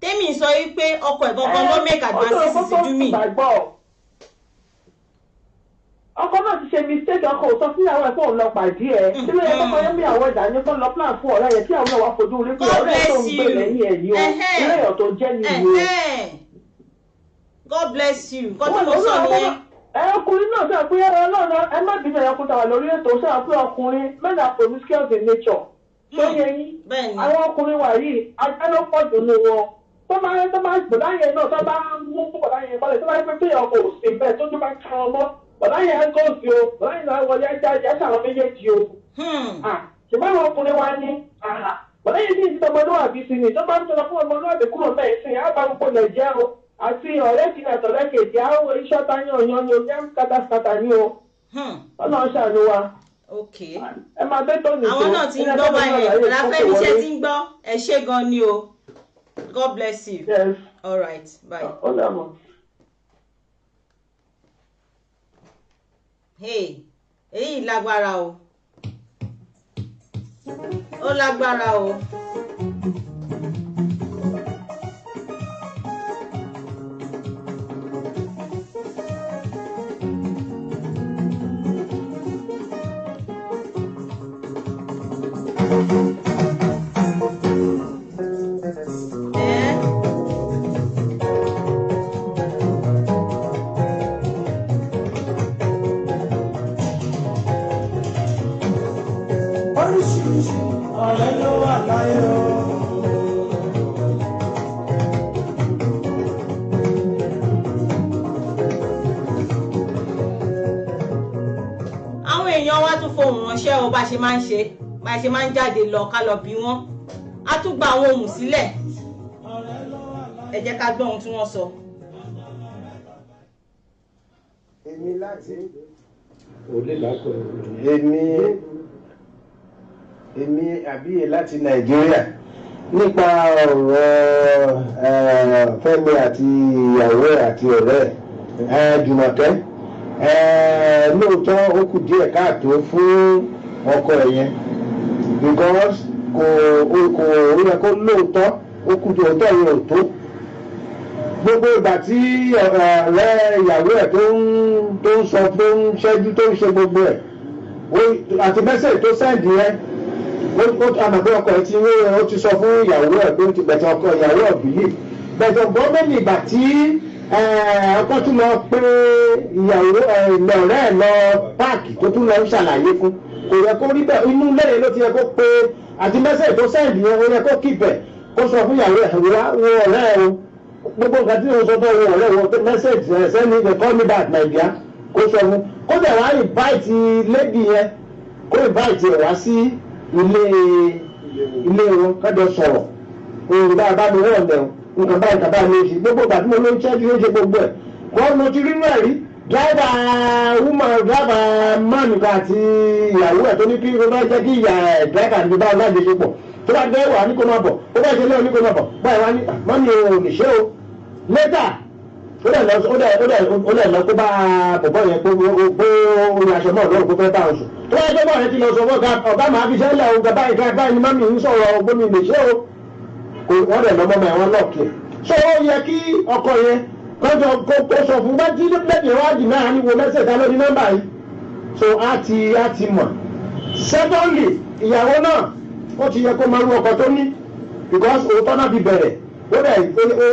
tèmi sọ wípé ọkọ ẹ̀ gangan ló make advances sí Júmì. ọkọ náà ti ṣe mistake ọkọ ò sọ fún ìyàwó ẹ̀ pé òun lọ pàdé ẹ̀ tí ló yẹ kọ́kọ́ yẹn bí àwọn ẹ̀dá ní kó lọ plan fún ọ̀rẹ́ yẹn tí àwọn náà wá fojú rí pé ọ̀rẹ́ tó ń gbé lẹ́yìn ẹ̀ yìí o ilé ẹ̀ tó jẹ́ nìyí o. God bless you nǹkan tí mo sọ nìyẹn. ọkùnrin náà sọ pé ọlọ́run ẹ má bínú ẹ̀yọkùn tàwa lórí ètò sọ pé ọkùnrin men are promiscuous in nature tó yẹ yín àwọn ọkùnrin wà yìí ajá ló pọ̀ jù nù wọn tó máa gbọ̀dá yẹn náà tó bá mú gbọ̀dá yẹn kọ́lẹ̀ tó bá yẹ pé ọkọ̀ òsè bẹ́ẹ̀ tó bá ká ọmọ bọ̀dá yẹn kọ́ sí o bọ̀dá yẹn náà wọlé ẹja sàwọn méjèèjì o. ṣùgbọ́n àwọn ọkùnrin wa ní bọ̀dá yẹn sì ń tọ́ ọmọlúwàbí sí ni tó bá ń tọ́lọ fún ọmọlúwàbí kúrò bẹ́ẹ̀ sí á bá gbogbo lẹ̀ jẹ́ o àti ọ̀rẹ́ kìíní àtọ̀rẹ́ kejì àwọn iṣẹ́ tá yan yan ni o yẹn kátàkátà ni o. ọlọ́run ṣàánú wa. ẹ máa bẹ́ tó nìkan. àwọn náà ti ń gbọ́ báyẹn ìlàfẹ́ níṣẹ́ ti ń gbọ́ ẹ ṣé gan ni o. God bless you. Yes. All right. Bye. Hey, èyí lágbára o. Ó lágbára o. Oríṣiríṣi ọ̀rẹ́ ló wà láyé o. Àwọn èèyàn wa tún fohùn ránṣẹ́ o bá ṣe máa ń jáde lọ ká lọ bí wọ́n á tún gba àwọn ohùn sílẹ̀ ẹ jẹ́ ká gbọ́ ohun tí wọ́n sọ. Èmi láti èmi àbíyè láti Nàìjíríà nípa ọ̀rọ̀ Fẹ́mi àti ìyàwó àti ọ̀rẹ́ Jùmọ̀kẹ́ lóòótọ́ ó kù díẹ̀ káàtó fún ọkọ ẹ̀ yẹn because kò yẹ kó lóòótọ́ ó kù òótọ́ yẹn ò tó gbogbo ìgbà tí ọ̀rẹ́ ìyàwó ẹ̀ tó ń sọ tó ń ṣẹ́jú tó ń ṣe gbogbo ẹ̀ àti mẹ́sẹ̀ tó sẹ́ǹdì yẹn ó àmàgbé ọkọ ẹ̀ tí ó ti sọ fún ìyàwó ẹ̀ pé ó ti bẹ̀tẹ̀ ọkọ ìyàwó ẹ̀ bìlì bẹ̀tẹ̀ gọ́ọ̀mẹ̀ntì ìgbà tí ọkọ tún lọ pé ìyàwó ọ̀rẹ́ ẹ̀ lọ páàkì tó tún lọ ń ṣàlàyé fún kò yẹ kó rí bẹ́ẹ̀ inú lẹ́yìn ló ti yẹ kó pé àti mẹ́sẹ̀ tó sẹ́ǹdì yẹn ó yẹ kó kìpẹ̀ kó sọ fún ìyàwó ẹ̀ wo ọ̀rẹ́ ẹ̀ o gbogbo nǹkan tí wọ́n sọ fún ọ̀rẹ́ ọ̀rẹ́ wọn message send me they call me back my dear kó sọ fún kó dẹ̀ wá invite lady yẹn kó invite ẹ̀ wá sí ilé wọn kájọ sọ̀rọ̀ òun bá bá mi wọ̀ ọ̀dẹ̀ nǹkan báyìí ní oṣù gbogbo ìgbà tí mo ló ń ṣẹ́jú ó ṣe gbogbo ẹ̀ wọ́n mo ti rí náà rí driver man nǹkan àti ìyàwó ẹ̀ tó ní kí ló bá jẹ́ kí ìyá ẹ̀ driver ní bá ọlá ìdíṣepọ̀ tó bá dé wà ní kó máa bọ̀ ó bá ṣe náà ní kó máa bọ̀ báyìí wá ní mọ́mí ò lè ṣe o later ó lẹ̀ lọ kó bá bọ̀bọ̀ yẹn pé orí aṣọ náà lọ́rùn kó fẹ́ bá oṣù tó wáyé tó bọ̀ yẹn ti lọ sọ fún ọ̀gá màá fi sẹ́lẹ̀ ọ̀gá báyìí ká báyìí ni mami ń sọ̀rọ̀ gómìn lè ṣe o kò wọ́n lẹ̀ lọ́mọ mọ́ ẹ̀wọ̀n lọ́ọ̀kì ẹ̀ so ó yẹ kí ọkọ yẹn kọjọ kó sọ fún bá jí lẹ́yìn ìwádìí náà ní wo mẹ́sẹ̀ dá lórí nọ́mbà yìí so á ti mọ̀ secondly ìyàwó náà ó ti yẹ kó máa rú ọkọ tó ní because òótọ́ náà fi bẹ̀rẹ̀ ó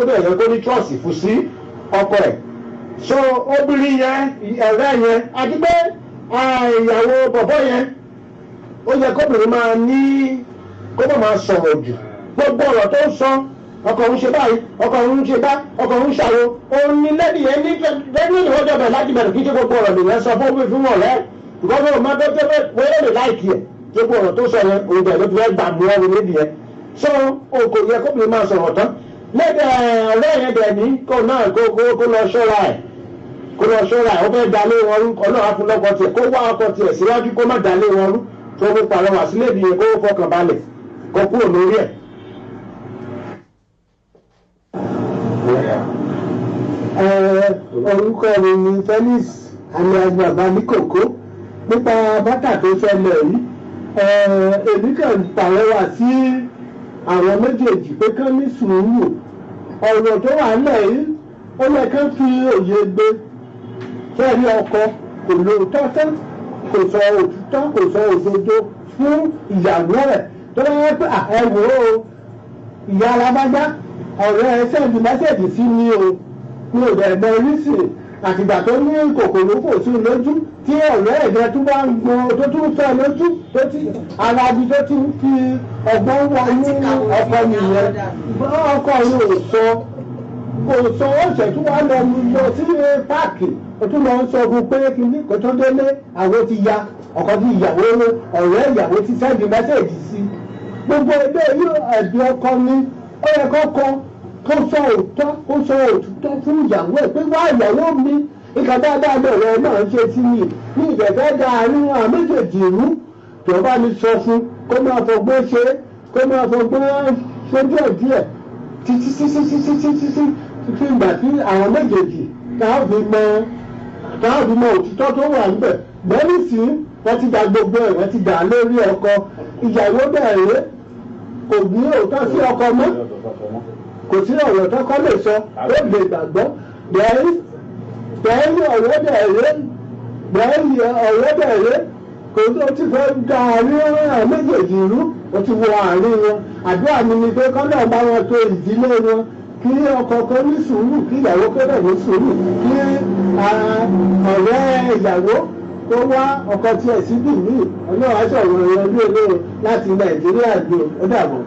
dẹ̀ yẹ kó ní trust fún sí ọkọ ẹ̀ so obìnrin yẹn ẹ̀rẹ́ yẹn àti pé ìyàwó bọ̀bọ̀ yẹn ó yẹ kóbìnrin máa ní kó máa sọ̀rọ̀ jù gbogbo ọ̀rọ̀ tó ń sọ ọkọ òun ṣe báyìí ọkọ òun ṣe bá ọkọ òun ṣàwo òun ni lẹ́dí yẹn ní lẹ́dí ìwọ́jọ́ bẹ̀ láti bẹ̀rẹ̀ kí ṣe gbogbo ọ̀rọ̀ nìyẹn sọ fún ọ̀rẹ́ ìgbọ́dọ̀ ọmọ tó tẹ́lẹ̀ wẹ́rẹ́ lè láìkì ẹ̀ gbogbo ọ̀rọ̀ tó sọ yẹn òun bẹ̀ ló ti fẹ́ gbà mú ọ̀rọ̀ lẹ́dí yẹn so kò yẹ kóbìnrin máa sọ̀rọ̀ tán lẹ́dẹ̀ ọ̀rẹ́ yẹn dẹ̀ ní kó náà kó lọ ṣọ́ra ẹ̀ ó fẹ́ dalé wọn rú ọlọ́run fún lọ́kọ tiẹ̀ kó wá ọkọ tiẹ̀ síwájú kó má dalé wọn rú tó kó pàrọwà sílẹ̀ bí yẹn kó fọkàn balẹ̀ kó kúrò lórí ẹ̀. orúkọ mi ni Felix alias baba ní kòkó nípa bàtà tó ṣẹlẹ̀ yìí èmi kàn pàrọwà sí àwọn méjèèjì pé kán ní sùúrù ọ̀rọ̀ tó wà nílẹ̀ yìí ó yẹ kán fi òye gbé sẹ́ẹ̀rí ọkọ kò lóòótọ́ tán kò sọ òtítọ́ kò sọ òdodo fún ìyàwó ẹ̀ tó yẹ pé ẹ wò ó ìyá alábájá ọ̀rẹ́ ẹ sẹ́ẹ̀dì mẹ́sẹ̀dì sí mi o mi ò dẹ̀ mọ oríṣi àtìgbà tó ní kòkòrò kò sí lójú tí ọ̀rẹ́ ẹ̀jẹ̀ tó bá ń gbọ́ tó tún fẹ́ lójú tó ti ara ibi tó ti ń fi ọgbọ́n wọ ní ọkọ nìyẹn ọkọ yìí kò sọ ọ̀sẹ̀ tó wà lọ sí páàkì ó tún lọ sọ fún pé kíní kò tó délé àwọn ti ya ọkọ tí ìyàwó ọ̀rẹ́ ìyàwó ti sẹ́ẹ̀dì mẹ́sẹ̀jì sí gbogbo ẹgbẹ́ yóò ẹ̀bí ọkọ ní ó yẹ kó sọ òtítọ́ fún ìyàwó ẹ̀ pé wá ìyàwó mi ìkà dáadáa lọ̀rọ̀ náà ṣe sí mi ní ìdẹ̀fẹ́ dáàrin àwọn méjèèjì rú tó bá mi sọ fún kó máa fọgbọ́n ṣe kó máa fọgbọ́n ṣe díẹ̀ títí ìgbà tí àwọn méjèèjì táwọn fi mọ òtítọ́ tó wà níbẹ̀ bẹ́ẹ̀ni sí wọ́n ti gba gbogbo ẹ̀ wọ́n ti gbà lórí ọkọ ìyàwó bẹ̀rẹ̀ kò ní òótọ́ sí ọkọ mọ́ kò sí ọ̀rọ̀ tọ́kọ lè sọ ó lè gbàgbọ́ bẹ́ẹ̀ni ọ̀rẹ́ bẹ̀rẹ̀ kò tó ti fẹ́ da àárín méjèèjì rú ó ti wọ àárín wọn àdúrà mi ni pé kọ́ńdà bá wọn tó ìdílé wọn kí ọkọ kan ní sùúrù kí ìyàwó kọ́dà ní sùúrù kí ọ̀rẹ́ ìyàwó tó wá ọkọ tiẹ̀ síbì mí ọlọ́run aṣọ ọ̀rọ̀ ẹ̀yọ bí olóore láti Nàìjíríà gbé ó dàbọ̀.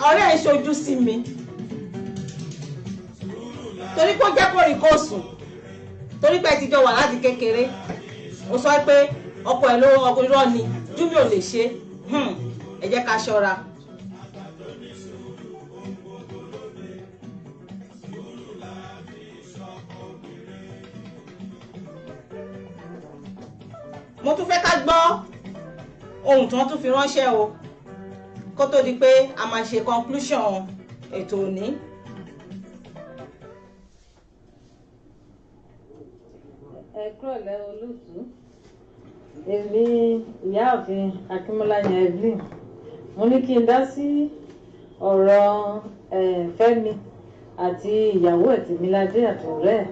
ọ̀rẹ́ ẹ̀ ṣojú sí mi torí pé ó jẹ́ kó rí kó sùn torí pé ẹ ti jọ wà láti kékeré ó sọ pé ọkọ ẹ̀ ló irọ́ ni júmi ò lè ṣe ẹ jẹ́ ká ṣọ́ra. mo tún fẹ́ ká gbọ́ ohun tí wọ́n tún fi ránṣẹ́ o kó tó di pé a máa ṣe conclusion ètò òní. ẹ kúrọ̀lẹ́ olóòtú èmi ìyáàfin Akínmọ́láyàn Evelyn mo ní kí n dá sí ọ̀rọ̀ Fẹ́mi àti ìyàwó ẹ̀ Tèmiládé àtọ̀rẹ́ ẹ̀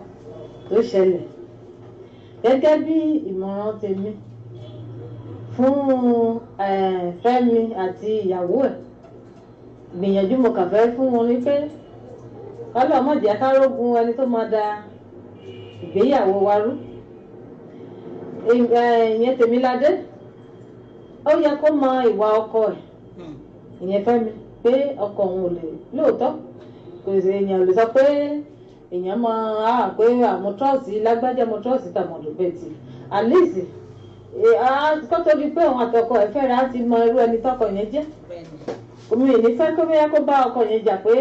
tó ṣẹlẹ̀ gẹ́gẹ́ bí ìmọ̀ràn tèmi fún Fẹ́mi àti ìyàwó ẹ̀ gbìyànjú mo kàn fẹ́ fún wọn ní pé ọlọ́mọdé akárógun ẹni tó máa da ìgbéyàwó wa rú ìyẹn Tèmiládé ó yẹ kó mọ ìwà ọkọ ẹ̀ ìyẹn Fẹ́mi pé ọkọ òun ò lè lóòótọ́ kò sí èèyàn lè sọ pé èèyàn mọ pé àwọn trọ́ọ̀sì lágbájá mọ trọ́ọ̀sì tàmọ̀dù bẹ́ẹ̀tì at least kó tó di pé òun àtọkọ ẹ̀ fẹ́ra á ti mọ irú ẹni tọkọ yẹn jẹ́ omi ì ní fẹ́ kó bẹ́yà kó bá ọkọ yẹn jà pé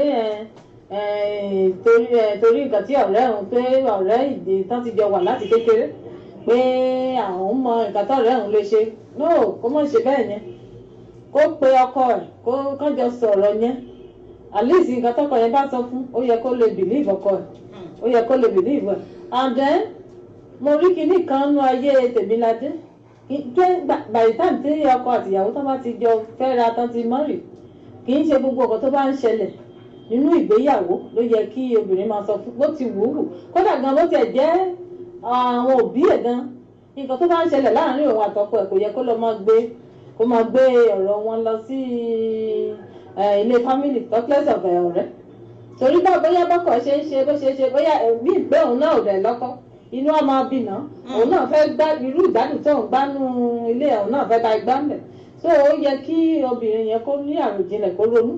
torí nǹkan tí ọ̀rẹ́ òun pé ọ̀rẹ́ ìdè tán ti jọ wà láti kékeré pé àwọn mọ nǹkan tó ọ̀rẹ́ òun lè ṣe no kó mọ̀ ṣe bẹ́ẹ̀ yẹn kó pe ọkọ ẹ̀ kó kánjọ sọ̀rọ̀ yẹn at least nǹkan tọkọ yẹn bá sọ fún ó yẹ kó lè believe ọkọ ẹ̀ ó yẹ kó lè believe ẹ̀ and then mo rí kinní kan nú ayé Tèmiládé by the time tí ọkọ àtìyàwó tó bá ti jọ fẹ́ra tán ti mọ́rì kì í ṣe gbogbo ọkọ tó bá ń ṣẹlẹ̀ nínú ìgbéyàwó ló yẹ kí obìnrin máa sọ fún bó ti wù ú kódà gan bó tiẹ̀ jẹ́ àwọn òbí ẹ̀ gan nǹkan tó bá ń ṣẹlẹ̀ láàrin òun àtọkọ ẹ̀ kò yẹ kó lọ máa gbé ọ̀rọ̀ wọn lọ sí ilé family talkless of ọ̀rẹ́ torí bá bóyá bọ́kọ̀ ṣe ń ṣe bó ṣe ṣe bóyá bí ìgbé òun náà ò dẹ̀ lọ́kọ inú ọmọ bìnà òun náà fẹ́ gbá irú ìgbádùn tó ń gbánú ilé òun náà fẹ́ bá gbá mẹ́ so ó yẹ kí obìnrin yẹn kó ní àròjinlẹ̀ kó ronú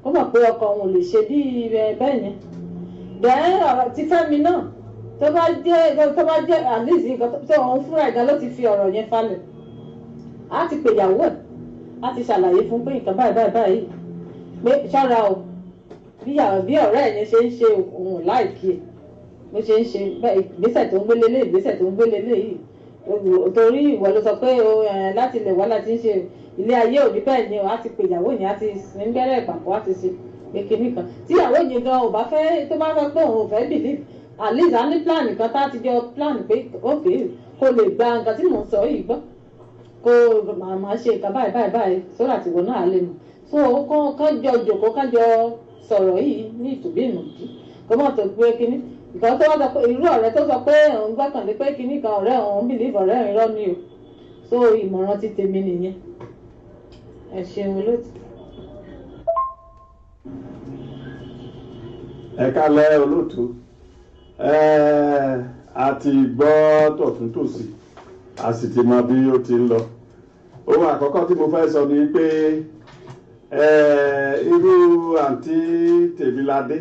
kó mọ̀ pé ọkọ òun ò lè ṣe bí bẹ́ẹ̀ yẹn dẹ́n ọ̀rọ̀ tí Fẹ́mi náà tó bá jẹ́ àlísì nǹkan tó òun fúnra ẹ̀gá ló ti fi ọ̀rọ̀ yẹn falẹ̀ á ti pè ìyàwó ẹ̀ á ti ṣàlàyé fún pé nǹkan báyìí pé ṣọ́ra o bí ọ̀rẹ́ ẹ̀ yẹn ṣe ń ṣe òun láìkí ẹ̀ bó ṣe ń ṣe ìgbésẹ̀ tó ń gbélé lé ìgbésẹ̀ tó ń gbélé lé yìí torí ìwọ ló sọ pé láti ilẹ̀ wá láti ń ṣe ilé ayé òní bẹ́ẹ̀ ni á ti pè ìyàwó yẹn á ti sin gbẹ́rẹ́ ìpàkọ́ á ti ṣe pé kinní kan tí ìyàwó yẹn gan ò bá fẹ́ tó bá fẹ́ pé òun ò fẹ́ believe at least á ní plan kan tá a ti jọ plan pé ok kó lè gba nǹkan tí mò ń sọ yìí gbọ́ kó máa ṣe nǹkan báyìí sórí àtiwọ́ náà á lè mọ̀ so kájọ jòkó kájọ sọ̀rọ̀ yìí ní ìtòbí ìnùdí kó má tó pé kinní ìkan tó wá sọ pé irú ọ̀rẹ́ tó sọ pé òun gbọ́kànlé pé kinní kan ọ̀rẹ́ òun believe ọ̀rẹ́ òun irọ́ ni o so ìmọ̀ràn ti tèmi nìyẹn ẹ ṣeun olóòtú. ẹ kálẹ́ olóòtú a ti gbọ́ tọ̀tún tòsì a sì ti mọ bí ó ti ń lọ ohun àkọ́kọ́ tí mo fẹ́ sọ ni pé irú àǹtí Tèmiládé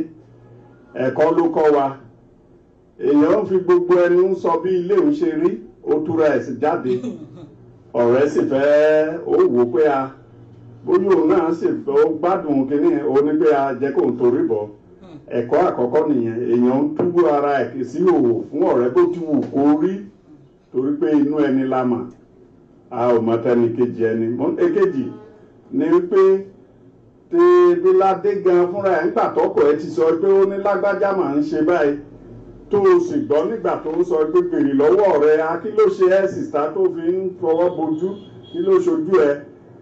ẹ̀kọ́ ló kọ́ wa èèyàn ń fi gbogbo ẹnu sọ bí ilé òun ṣe rí ó túra ẹ̀ sí jáde ọ̀rẹ́ sì fẹ́ ó wò pé bóyá òun náà sì ó gbádùn kínní òun ní pé jẹ́ kóun torí bọ̀ ẹ̀kọ́ àkọ́kọ́ nìyẹn èèyàn ń túbú ara ẹ̀ sí òwò fún ọ̀rẹ́ tó ti wù kó rí torí pé inú ẹni la mà a ò mọ tẹni kejì ẹni èkejì ni pé Tèmiládé gan fúnra ẹ̀ nígbà tọkọ ẹ̀ ti sọ pé ó ní lágbájá máa ń ṣe báyìí tó o sì gbọ́ nígbà tó ń sọ pé bèrè lọ́wọ́ rẹ̀ kí ló ṣe ẹ́ sìsá tó fi ń fọwọ́ bojú kí ló ṣojú ẹ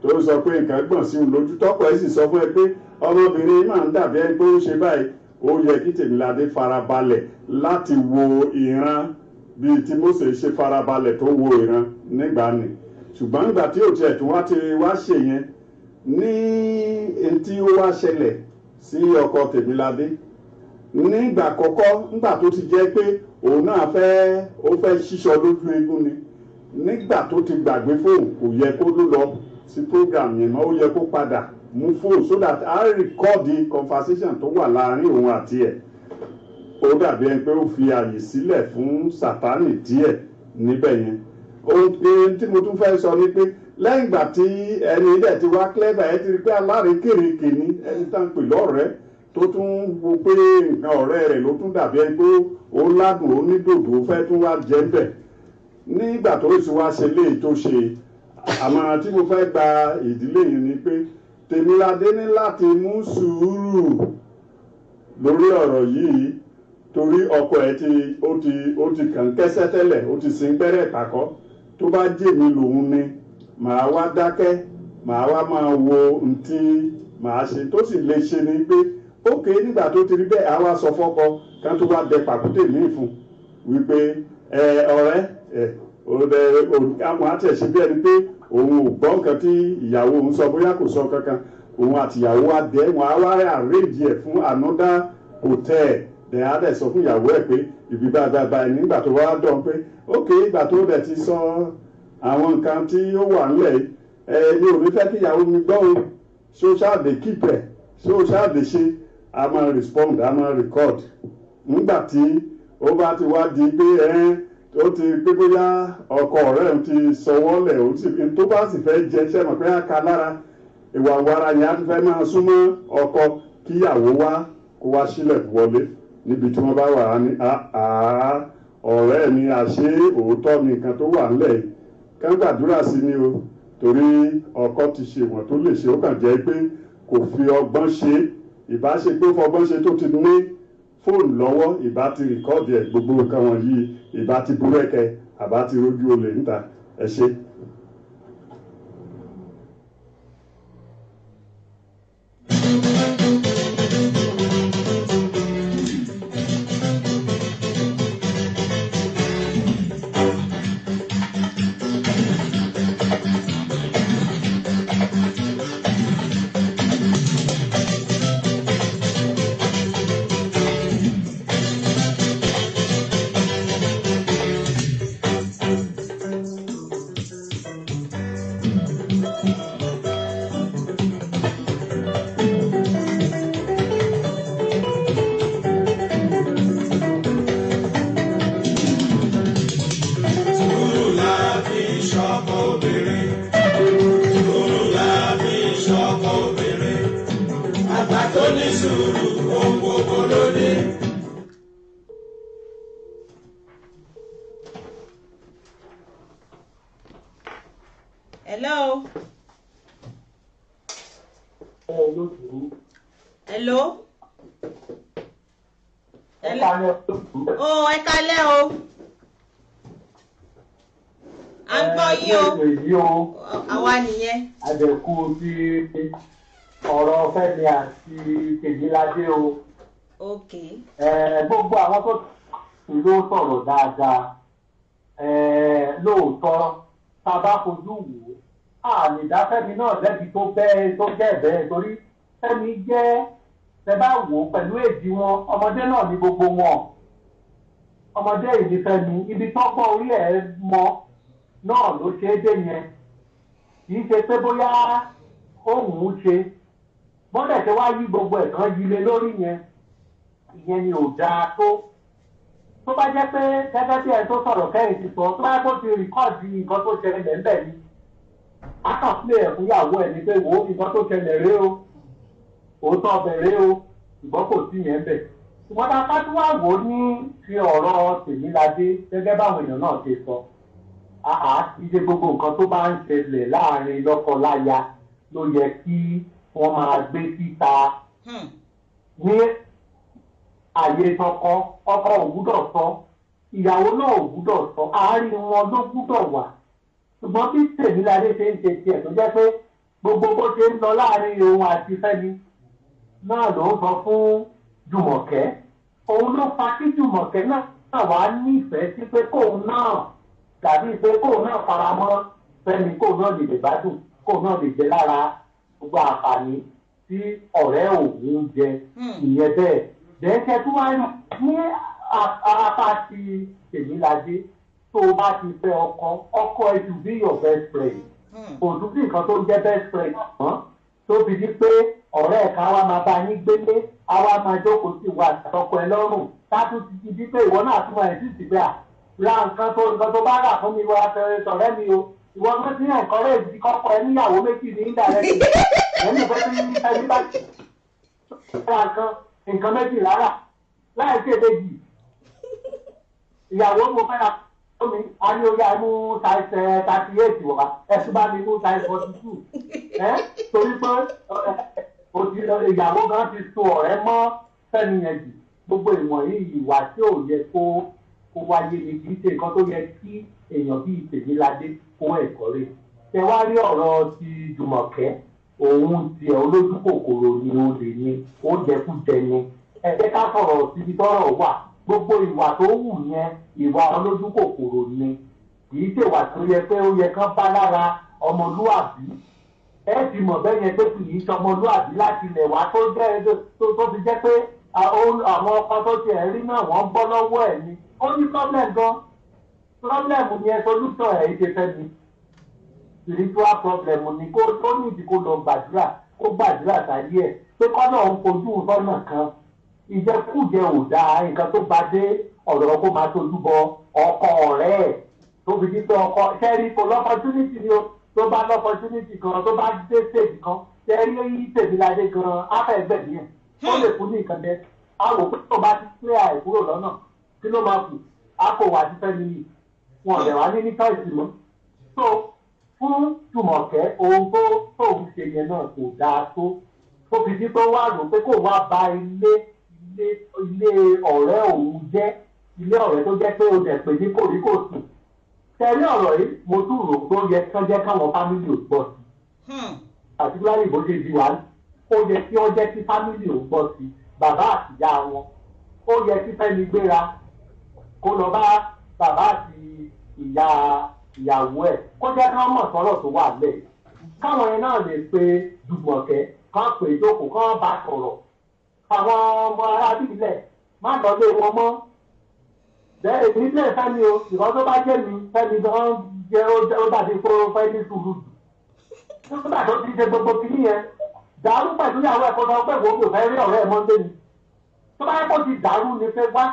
tó sọ pé nǹkan gbọ̀n sí òun lójú tọkọ ẹ̀ sì sọ fún ẹ pé ọmọbìnrin máa ń dàbí ẹni pé ó ń ṣe báyìí ó yẹ kí Tèmiládé farabalẹ̀ láti wo ìran bíi tí Mósè ṣe farabalẹ̀ tó wo ìran nígbà ni ṣùgbọ́n nígbà tí ò tiẹ̀ tún wá ṣe yẹn ní etí ó wá ṣẹlẹ̀ sí ọkọ Tèmiládé nígbà àkọ́kọ́ nígbà tó ti jẹ́ pé òun náà ó fẹ́ ṣíṣọ lójú eégún ni nígbà tó ti gbàgbé fóònù kò yẹ kó ló lọ sí program yẹn mọ́ ó yẹ kó padà mú fóònù so that I record the conversation tó wà láàrin òun àti ẹ̀ ó dàbí ẹni pé ó fi àyè sílẹ̀ fún Sátánì díẹ̀ níbẹ̀ yẹn ohun tí mo tún fẹ́ sọ ni pé lẹ́yìn ìgbà tí ẹni ilẹ̀ ti wá clever ẹ ti rí pé alárékèrèkè ní ẹni tá ń pè lọ́rẹ̀ẹ́ tó tún wo pé nǹkan ọ̀rẹ́ rẹ̀ ló tún dàbí ẹni pé ó ládùn ó ní dòdò ó fẹ́ tún wá jẹ́ ń bẹ̀ nígbà tó sì wá ṣe léyìí tó ṣe àmọ̀ràn tí mo fẹ́ gba ìdílé yìí ni pé Tèmiládé ní láti mú sùúrù lórí ọ̀rọ̀ yìí torí ọkọ ẹ̀ ó ti kàn kẹ́sẹ́ tẹ́lẹ̀ ó ti sin gbẹ́rẹ́ ìpàkọ́ tó bá jẹ́ mi lòun ni màá wá dákẹ́ màá wá máa wo ohun tí màá ṣe tó sì lè ṣe ni pé ókè nígbà tó ti rí bẹ́ẹ̀ á wá sọ fọ́kọ kan tó bá dẹ pàkúté míì fún wípé ọ̀rẹ́ àwọn àtẹ̀sí bí ẹni pé òun ò gbọ́ nǹkan tí ìyàwó òun sọ bóyá kò sọ kankan òun àtìyàwó adé wọn á wá àrèjì ẹ̀ fún another hotel dẹ̀ á dẹ̀ sọ fún ìyàwó ẹ̀ pé ibi báyìí nígbà tó wá dán pé ókè ìgbà tó dẹ̀ ti sọ àwọn nǹkan tí ó wà nílẹ̀ mi ò ní fẹ́ kí ìyàwó mi gbọ́ o social dey keep ẹ̀ social dey ṣe a máa respond a máa record nígbà tí ó bá ti wá di pé ó ti pé bóyá ọkọ ọ̀rẹ́ ti sọwọ́lẹ̀ tó bá sì fẹ́ jẹ iṣẹ́ mọ̀ pé á ka lára ìwà wàrà yẹn á ti fẹ́ máa súnmọ́ ọkọ kíyàwó wá kó wá sílẹ̀ wọlé níbi tí wọ́n bá wà ní ọ̀rẹ́ mi àṣé òótọ́ ni nǹkan tó wà ńlẹ̀ kán gbàdúrà sí ni o torí ọkọ ti ṣe wọ́n tó lè ṣe ó kàn jẹ́ pé kò fi ọgbọ́n ṣe ìbá ṣe pé fọgbọ́n ṣe tó ti ní fóònù lọ́wọ́ ìbá ti rìkọ́ọ̀dì ẹ̀ gbogbo nǹkan wọ̀nyí ìbá ti búrẹ́kẹ́ àbá ti rójú olè níta ẹ ṣe. Hello. Hello. Oh, ẹ kálẹ́ o. À ń gbọ́ yín o. Àwa nìyẹn. Àdẹ̀kù ti ọ̀rọ̀ Fẹ́mi àti Tèmiládé o. Ok. Gbogbo àwọn tó ló sọ̀rọ̀ dáadáa. Lóòótọ́ tá a bá fojú wò ó àmì ìdáfẹ́mi náà lẹ́bi tó bẹ́ẹ̀ tó jẹ́ bẹ́ẹ̀ torí Fẹ́mi jẹ́ tẹ bá wò ó pẹ̀lú èdè wọn ọmọdé náà ní gbogbo wọn ọmọdé ìní Fẹ́mi ibi tọ́gbọ́n orí ẹ̀ mọ náà ló ṣe é dé yẹn kì í ṣe pé bóyá òun ṣe bọ́dẹ̀ tí wá yí gbogbo ẹ̀kan yílé lórí yẹn ìyẹn ni ò dáa tó bá jẹ́ pé gẹ́gẹ́ bí ẹ tó sọ̀rọ̀ kẹ́yìn ti sọ tó bá yẹ kó ti rìkọ́ọ̀dì nǹkan tó ṣẹlẹ̀ ńbẹ̀ ni akọ̀sílẹ̀ ẹ̀ fúnyàwó ẹ̀ ní pé wo nǹkan tó ṣẹlẹ̀ rèé o òótọ́ ọbẹ̀ rèé o ṣùgbọ́n kò sí yẹn bẹ̀. ṣùgbọ́n tá a bá tún wá wò ó ní ti ọ̀rọ̀ Tèmiládé gẹ́gẹ́ báwọn èèyàn náà ṣe sọ ìṣe gbogbo nǹkan tó bá ń ṣẹlẹ̀ láàrin lọ́kọ-láya ló yẹ kí wọ́n máa gbé síta ní àyè tọkọ ọkọ ò gbúdọ̀ sọ ìyàwó náà ò gbúdọ̀ sọ àárín wọn ló gbúdọ̀ wà ṣùgbọ́n bí Tèmiládé ṣe ń ṣe tiẹ̀ tó jẹ́ pé gbogbo bó ṣe ń lọ láàrin òun àti Fẹ́mi náà ló ń sọ fún Jùmọ̀kẹ́ òun ló fa kí Jùmọ̀kẹ́ náà wá nífẹ̀ẹ́ sí pé kóun náà tàbí pé kóun náà faramọ́ Fẹ́mi kóun náà lè gbádùn kóun náà lè jẹ lára gbogbo àǹfààní tí ọ̀rẹ́ òun jẹ ìyẹn bẹ́ẹ̀ dẹ́kẹ́ tó wá ní apá ti Tèmiládé tó o bá ti fẹ́ ọkọ ẹ to be your best friend kò tún sí nǹkan tó ń jẹ́ best friend mọ́ tó fi di pé ọ̀rẹ́ ẹ̀ka wa máa bá yín gbélé àwa máa jókòó sí wa àtọkọ ẹ lọ́rùn táàtú ti di pé ìwọ náà tún máa ẹ̀ sí ìsìnkú ra nǹkan tó bá rà fún mi wá tọ̀rẹ́ mi o ìwọ ló ti hàn kọ́rẹ́ ìdí kọ́kọ́ ẹ níyàwó méjì ní ìdàrẹ́kì ẹ̀mí ìfẹ́ tí ẹni bá ra nǹkan méjì lára láì sí èdèjì ìyàwó mo fẹ́ ra mi a ní orí àmú size 38 wá ẹ̀sùn bá mi mú size 42 torí pé ìyàwó gan ti so ọ̀rẹ́ mọ́ Fẹ́mi yẹn jù gbogbo ìwọ̀n yìí ìwà tí ò yẹ kó kó wáyé ni kì í ṣe nǹkan tó yẹ kí èèyàn bíi Tèmiládé kó ẹ̀kọ́ rẹ̀. Ṣé wá rí ọ̀rọ̀ ti Jùmọ̀kẹ́ òun tiẹ̀ olójú kòkòrò ni olè ni ó jẹkújẹ ni ẹ jẹ́ ká sọ̀rọ̀ síbi tọ́rọ̀ wà gbogbo ìwà tó wù yẹn ìwà olójú kòkòrò ni kì í ṣèwà tó yẹ pé ó yẹ kán bá lára ọmọlúàbí ẹ ti mọ̀ bẹ́ẹ̀ yẹn pé kì í ṣọmọlúàbí láti ilẹ̀ wá tó fi jẹ́ pé àwọn ọkọ tó ti ẹ̀ rí náà wọ́n gbọ́ lọ́wọ́ ẹ̀ ni ó ní problem gan problem yẹn solution ẹ̀ ṣe fẹ́ mi spiritual problem ni kó tó níbi kó lọ gbàdúrà sáyé ẹ̀ pé kọ́nà ń fojú sọ́nà kan ìjẹkújẹ ò dáa nǹkan tó bá dé ọ̀rọ̀ kó máa tójú bọ ọkọ ọ̀rẹ́ ẹ̀ tó fi di pé ọkọ ṣẹ́rí kò lọ́pọ̀tunity ni o tó bá lọ́pọ̀tunity kan tó bá dé stage kan ṣẹ́rí Tèmiládé gan afẹ́gbẹ̀dì yẹn ó lè fún ní nǹkan jẹ a wò pé tó bá ti pé àìkúrò lọ́nà kí ló máa kù á kò wá sí fẹ́mi yìí wọn ọ̀rẹ́ wa ní choice mọ́ so fún Jùmọ̀kẹ́ ohun tó tóun ṣe yẹn náà kò dáa tó fi di pé wá rò pé kò wá ba ilé ọ̀rẹ́ òun jẹ́ ilé ọ̀rẹ́ tó jẹ́ pé o dẹ̀ pé ní kòríkòsùn tẹ̀lé ọ̀rọ̀ yìí mo tún rò tó yẹ kán jẹ́ káwọn fámìlì ò gbọ́ sí àti láyé bó ṣe di wá ó yẹ kí wọ́n jẹ́ kí fámìlì ò gbọ́ sí bàbá àti ìyá wọn ó yẹ kí Fẹ́mi gbéra kó lọ bá bàbá àti ìyàwó ẹ̀ kó jẹ́ ká mọ̀ sọ́rọ̀ tó wà lẹ̀ káwọn yẹn náà lè pe Jùmọ̀kẹ́ kán pè jókòó kán bá sọ̀rọ̀ àwọn ọmọ arábìlẹ̀ má lọ lé wọn mọ́ bẹ́ẹ̀ èmi lè Fẹ́mi o ìwọ́n tó bá jẹ́ mi Fẹ́mi gan jẹ́ ó dàbí pé ó fẹ́ ní sùúrù jù nígbà tó ti ṣe gbogbo kìíní yẹn dàrú pẹ̀lú ìyàwó ẹ̀kọ́ sọ pé ìwọ́n kò fẹ́ rí ọ̀rẹ́ ẹ̀ mọ́ndé ni tó bá yẹ kó ti dàrú ni pé wá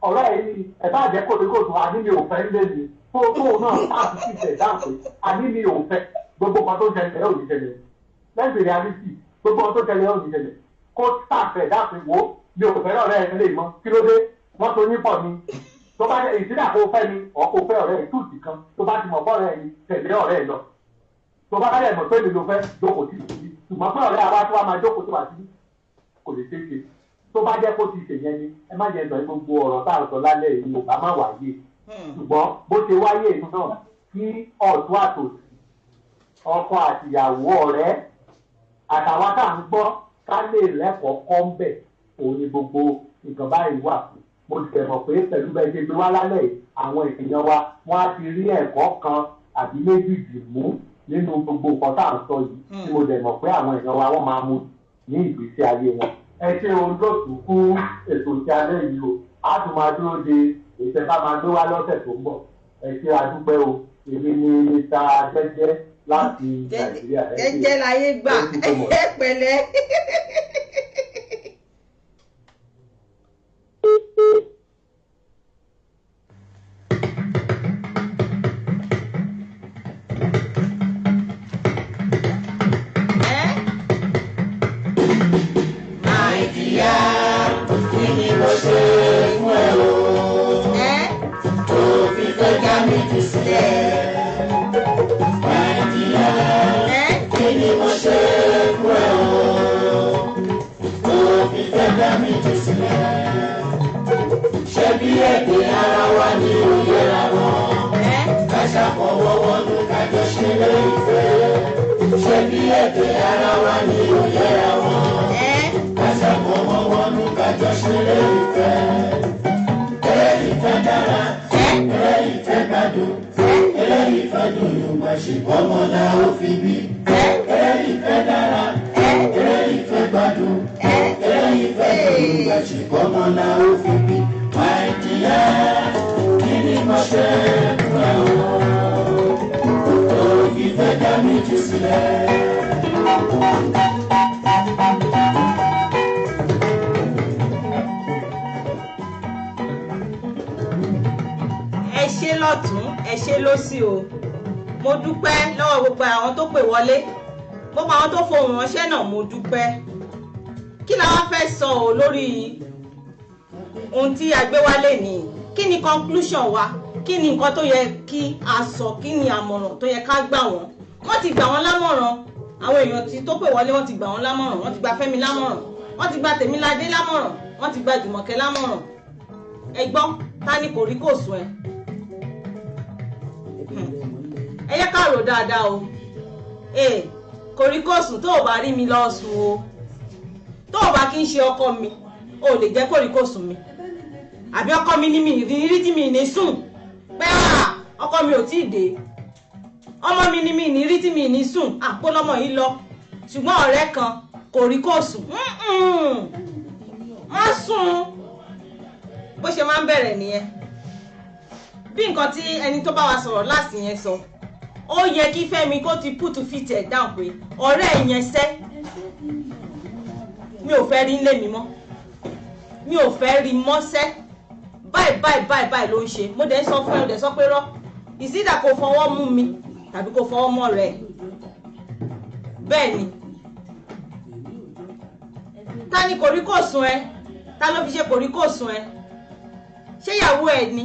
ọ̀rẹ́ ẹ̀ yìí ẹ̀bá àjẹ́ kòtòkòtò àní mi ò fẹ́ lé mi fóònù náà láti fi ṣẹ̀ dáhùn pé àní mi ò fẹ́ gbogbo kan tó ṣẹlẹ̀ ò ní ṣẹlẹ̀ lẹ́sìn reality gbogbo kan tó ṣẹlẹ̀ ò ní ṣẹlẹ̀ kó tàfẹ̀ dáhùn wo mi ò fẹ́ ọ̀rẹ́ ẹ̀ lè mọ́ kí ló dé wọ́n tó ní pọ̀ ni tó bá ìdílé kó fẹ́ ni ọkọ̀ fẹ́ ọ̀rẹ́ ẹ̀ túùtì kan tó bá ti mọ̀ bọ́ọ̀rẹ́ ẹ̀ ni tẹ̀lé ọ̀rẹ́ ẹ̀ lọ tó bá bẹ́ẹ̀ mọ̀ pé mi ló fẹ́ jókòó sí ìdí ṣùgbọ́n pé ọ̀rẹ́ àwa tó wá máa jókòó tó wà sí kò lè ṣe é ṣe tó bá jẹ́ kó ti ṣèyẹn ni ẹ má jẹ́ sọ gbogbo ọ̀rọ̀ tá à ń sọ lálẹ́ yìí ò bá má wáyé ṣùgbọ́n bó ṣe wáyé ìlú náà kí ọ̀tún àtòsí ọkọ àtìyàwó ọ̀rẹ́ àtàwọn tá à ń gbọ́ ká lè lẹ́kọ̀ọ́ kọ́ ń bẹ̀ òun ni gbogbo nǹkan báyìí wà fún mo ti tẹ̀ mọ̀ pé pẹ̀lú bẹ́ẹ̀ ṣe gbé wá lálẹ́ àwọn èèyàn wa wọ́n á ti rí ẹ̀kọ́ kan àbí méjì dì mú nínú gbogbo nǹkan tá à ń sọ yìí tí mo dẹ̀ mọ̀ pé àwọn èèyàn wa wọ́n máa mú ní ìgbésí ayé wọn. ẹ ṣe olóòtú fún ètò ti alẹ́ yìí o á tún máa dúró de ìṣẹ̀fà máa gbé wá lọ́sẹ̀ tó ń bọ̀ ẹ ṣe àdúpẹ́ o èmi ni Mr. Jẹ́jẹ́ láti Nàìjíríà. Jẹ́jẹ́ láyé gbà ẹ pẹ̀lẹ́. ẹ ṣé lọ́tún ẹ ṣé lósì o mo dúpẹ́ lọ́wọ́ gbogbo àwọn tó pè wọlé gbogbo àwọn tó fohùn ránṣẹ́ náà mo dúpẹ́ kí la wá fẹ́ sọ ọ́ lórí ohun tí a gbé wálé ní kí ni conclusion wa kí ni nǹkan tó yẹ kí a sọ kí ni àmọ̀ràn tó yẹ ká gbà wọ́n ti gbà wọ́n lámọ̀ràn àwọn èèyàn tí tó pè wọlé wọ́n ti gbà wọ́n lámọ̀ràn wọ́n ti gba Fẹ́mi lámọ̀ràn wọ́n ti gba Tèmiládé lámọ̀ràn wọ́n ti gba Jùmọ̀kẹ́ lámọ̀ràn ẹ gbọ́ ta ni kò rí kò sùn ẹ ẹ yẹ ká rò dáadáa o kò rí kò sùn tó o bá rí mi lọ sùn o tó o bá kí n ṣe ọkọ mi o lè jẹ́ kó rí kò sùn mi àbí ọkọ mi ní mi ìrírí tí mi ní sùn pé ọkọ mi ò tí ì dé ọmọ mi ní mi ìrírí tí mi ní sùn àpò lọmọ yìí lọ ṣùgbọ́n ọ̀rẹ́ kan kò rí kò sùn má sùn bó ṣe máa ń bẹ̀rẹ̀ nìyẹn bí nǹkan tí ẹni tó bá wa sọ̀rọ̀ láti yẹn sọ ó yẹ kí Fẹ́mi kó ti put fit ẹ̀ down pé ọ̀rẹ́ yẹn sẹ́ mi ò fẹ́ rí nílé mi mọ́ mi ò fẹ́ rí mọ́ sẹ́ báyìí ló ń ṣe mo dẹ̀ sọ fún ẹ mo dẹ̀ sọ pé rọ́ ìsídà kò fọwọ́ mú mi tàbí kò fọwọ́ mọ́ rẹ̀ bẹ́ẹ̀ ni ta ni kò rí kò sùn ẹ ta ló fi ṣe kò rí kò sùn ẹ ṣé ìyàwó ẹ ni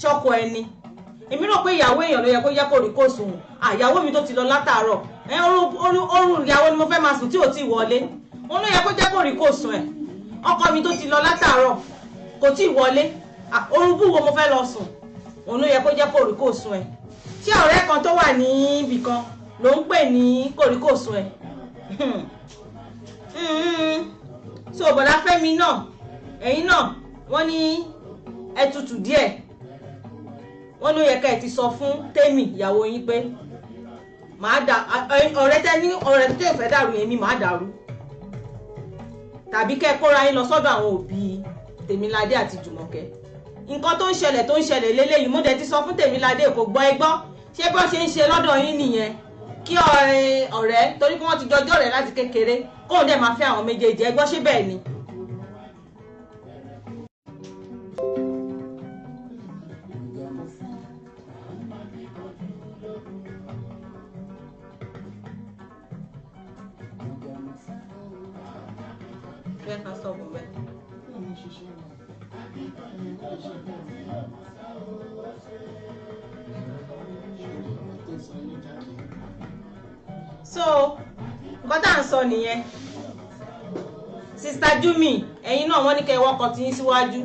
ṣọkọ ẹ ni èmi rò pé ìyàwó èèyàn ló yẹ kó jẹ́ kó rí kò sùn àyàwó mi tó ti lọ látàárọ̀ orun ìyàwó ni mo fẹ́ máa sùn tí ò tí wọlé òun ló yẹ kó jẹ́ kó rí kò sùn ẹ ọkọ mi tó ti lọ látàárọ̀ kò tí wọlé orun búwo mo fẹ́ lọ sùn òun ló yẹ kó jẹ́ kó rí kò sùn ẹ ṣé ọ̀rẹ́ kan tó wà ní ibì kan ló ń pè ní kò rí kò sùn ẹ so bọ̀dá Fẹ́mi náà ẹ̀yin náà wọ́n ní ẹ tutù díẹ̀ wọ́n ló yẹ ká ẹ ti sọ fún Tẹ́mi ìyàwó yín pé màá dà ọ̀rẹ́ tẹ́ ní ọ̀rẹ́ tó fẹ́ dàrú yẹn mi màá dàrú tàbí kẹ́ kóra yín lọ sọ́dọ̀ àwọn òbí Tèmiládé àti Jùmọ̀kẹ́ nǹkan tó ń ṣẹlẹ̀ lélẹ́yìí mo dẹ̀ ti sọ fún Tèmiládé kò gbọ́ ẹ gbọ́ ṣé bó ṣe ń ṣe lọ́dọ̀ yín nìyẹn kí ọ̀rẹ́ torí pé wọ́n ti jọjọ́ rẹ̀ láti kékeré kóun dẹ̀ máa fẹ́ àwọn méjèèjì ẹ gbọ́ ṣé bẹ́ẹ̀ ni. So nǹkan tá à ń sọ nìyẹn Sista Jumi ẹ̀yin náà wọ́n ní kẹ́ wọ́kọ̀ tí yín síwájú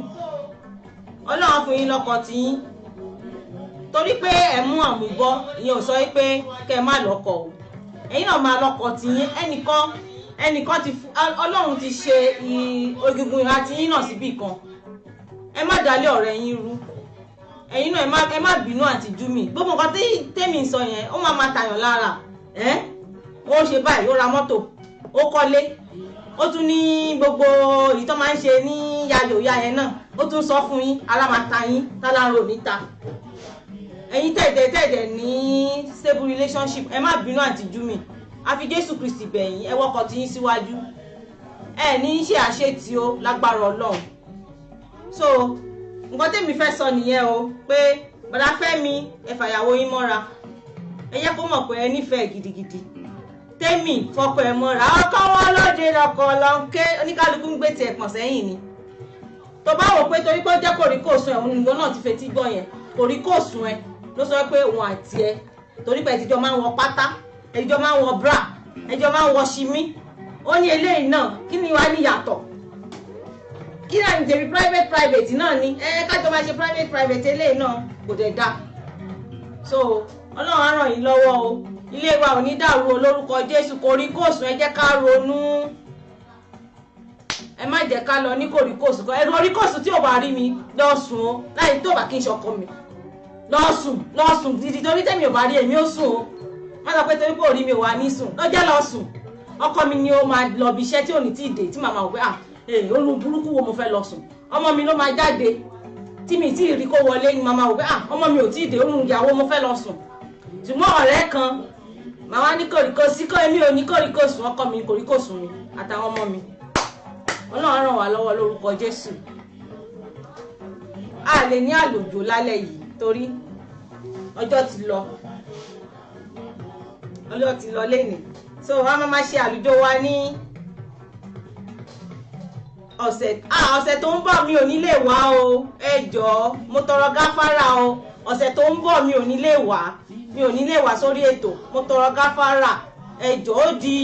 Ọlọ́run fún yín lọ́kọ tí yín torí pé ẹ̀ mú àmúbọ́ ìyẹn ò sọ pé kẹ́ má lọ́kọ o ẹ̀yin náà máa lọ́kọ tí yín ẹnìkan ti Ọlọ́run ti ṣe egungun ìhà tí yín náà síbì kan ẹ má dalé ọ̀rẹ́ yín rú ẹ̀yin náà ẹ má bínú àti Jumi gbogbo nǹkan tí Tẹ́mi sọ yẹn ó máa tàyàn lára ó ṣe báyìí ó ra mọ́tò ó kọ́lé ó tún ní gbogbo èyí tó máa ń ṣe ní yayòya yẹn náà ó tún sọ fún yín ara máa ta yín tálárò níta ẹ̀yin tẹ̀dẹ̀ ní stable relationship ẹ má bínú àti Jumi àfi Jésù Kristi bẹ̀yìn ẹ wọ́kọ̀ tí yín síwájú ẹ ní ṣe àṣetì o lágbára Ọlọ́run so nǹkan tẹ́mi fẹ́ sọ nìyẹn o pé bọ̀dá Fẹ́mi ẹ fàyàwó yín mọ́ra ẹ yẹ kó mọ̀ pé ẹ nífẹ̀ẹ́ gidigidi Tẹ́mi fọkọ ẹ mọ́ra ọkọ wọn lóde lọkọ lọ́nkẹ́ oníkálukú ń gbé tiẹ̀ pọ̀n sẹ́yìn ni tó bá wò pé torí pé ó jẹ́ kòríkòsùn ẹ̀ òun nìkan náà ti fetí gbọ́ yẹn kòríkòsùn ẹ ló sọ pé òun àti ẹ torí pé ẹtìjọ máa ń wọ pátá ẹtìjọ máa ń wọ bra ẹtìjọ máa ń wọ ṣimí ó ní eléyìí náà kí ni wàá níyàtọ̀ kí náà ní tèmi private náà ni kájọ máa ṣe private eléyìí náà kò dẹ̀ da so Ọlọ́run á ràn yín lọ́wọ́ o ilé wa ò ní dàrú o lórúkọ Jésù kòríkòsùn ẹ jẹ́ ká ronú ẹ má jẹ́ ká lọ ní kòríkòsùn kan ẹ̀rọ oríkòsùn tí ò bá rí mi lọ́sùn o láì tó bá kí n ṣọkọ mi lọ́sùn dídí torí tẹ́mi ò bá rí èmi ó sùn o má sọ pé torí pé òrí mi ò wá ní sùn lọ́jọ́ lọ́sùn ọkọ mi ni ó máa lọ bí iṣẹ́ tí ò ní tí ì dé tí màmá wò pé olú burúkú wo mo fẹ́ lọ sùn ọmọ mi ló máa jáde tí mi tí ì rí kó wọlé ni màmá wò pé ọmọ mi ò tí ì dé olú ìyàwó mo fẹ́ lọ sùn ṣùgbọ́n ọ̀rẹ́ kan màá ní kòríkòsí kọ́ èmi ò ní kòríkòsùn ọkọ mi kòríkòsùn mi àtàwọn ọmọ mi Ọlọ́run ràn wá lọ́wọ́ lórúkọ Jésù a lè ní àlòjò lálẹ́ yìí torí ọjọ́ ti lọ lẹ́nìí so wọ́n máa ṣe àlùjọ wa ní ọ̀sẹ̀ tó ń bọ̀ mi ò ní lè wá o ẹ jọ̀ọ́ mo tọrọ gáfárà o ọ̀sẹ̀ tó ń bọ̀ mi ò ní lè wá sórí ètò mo tọrọ gáfárà ẹ jọ̀ọ́ ó di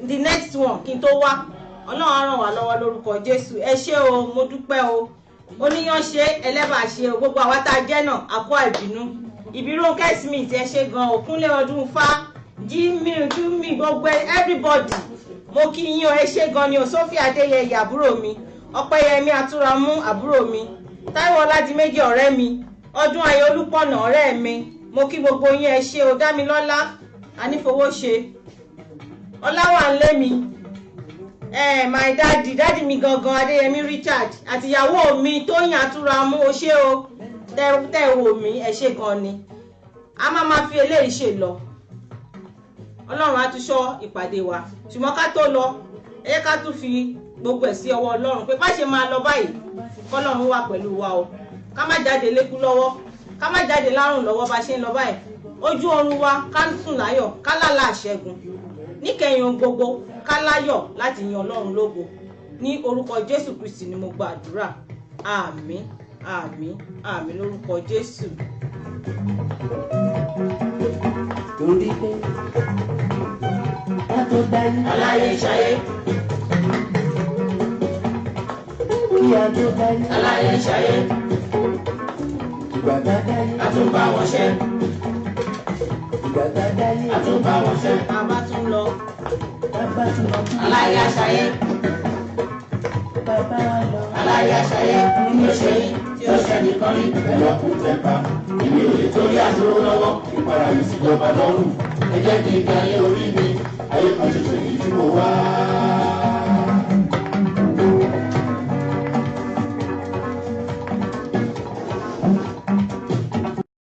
the next one kí n tó wá Ọlọ́run á ràn wá lọ́wọ́ lórúkọ Jésù. Ẹ ṣé o, mo dúpẹ́ o. Oníyan ṣe ẹlẹ́bà ṣe o, gbogbo àwa tá a jẹ́ náà a kó àìbínú. Ìbírónkẹ́ Smith ẹ ṣé gan, Òkúnlé ọdún fá, Jimmy gbogbo everybody. Mo kí yín o, ẹ ṣé gan ni o, Sophie Adéyẹyẹ àbúrò mi, Ọpẹ́yẹmí Atúramú àbúrò mi, Táíwò Ọládìméjì ọ̀rẹ́ mi, Ọdún Ayé Olúpọ̀nà ọ̀rẹ́ mi. Mo kí gbogbo yín ẹ ṣé o, Dámilọ́lá Anífowóṣe, Ọláwánlé mi, my daddy mi gangan Adéyẹmí Richard àti ìyàwó mi Tóyìn Atúramú o ṣé o, tẹ́ wò mí ẹ ṣé gan ni. A máa fi eléyìí ṣe lọ. Ọlọ́run á tún ṣọ́ ìpàdé wa, ṣùgbọ́n ká tó lọ ẹ jẹ́ ká tún fi gbogbo ẹ̀ sí ọwọ́ Ọlọ́run pé bá ṣe máa lọ báyìí k'Ọlọ́run wà pẹ̀lú wa o, ká má jáde lékú lọ́wọ́, ká má jáde lárùn lọ́wọ́ bá ṣe ń lọ báyìí. Ojú oorun wa ká sùn láyọ̀, ká lálà àṣẹ́gun. Níkẹyìn gbogbo ká láyọ̀ láti yan Ọlọ́run lógo. Ní orúkọ Jésù Kristi ni mo gba àdúrà. Àmín àmín àmín lórúkọ Jésù. Torí pé ká tó dání aláyé ṣayé, kí a tó dání aláyé ṣayé, ìgbà tá dání a tún bá wọn ṣe, ìgbà tá dání a tún bá wọn ṣe, Bàbá tún lọ. bàbá tún lọ tún Aláyé àṣàyé, bàbá wa lọ. aláyé àṣàyé, nínú ṣe yín tí ó ṣe nìkan rí. Ẹlọ́kùn tẹ́pa, èmi ò lè torí àdúró lọ́wọ́, ìpara mi sì jọba lọ́rùn. Ẹ jẹ́ kí n ga ayé orí mi, ayé kan ṣoṣo yìí tí mo wá.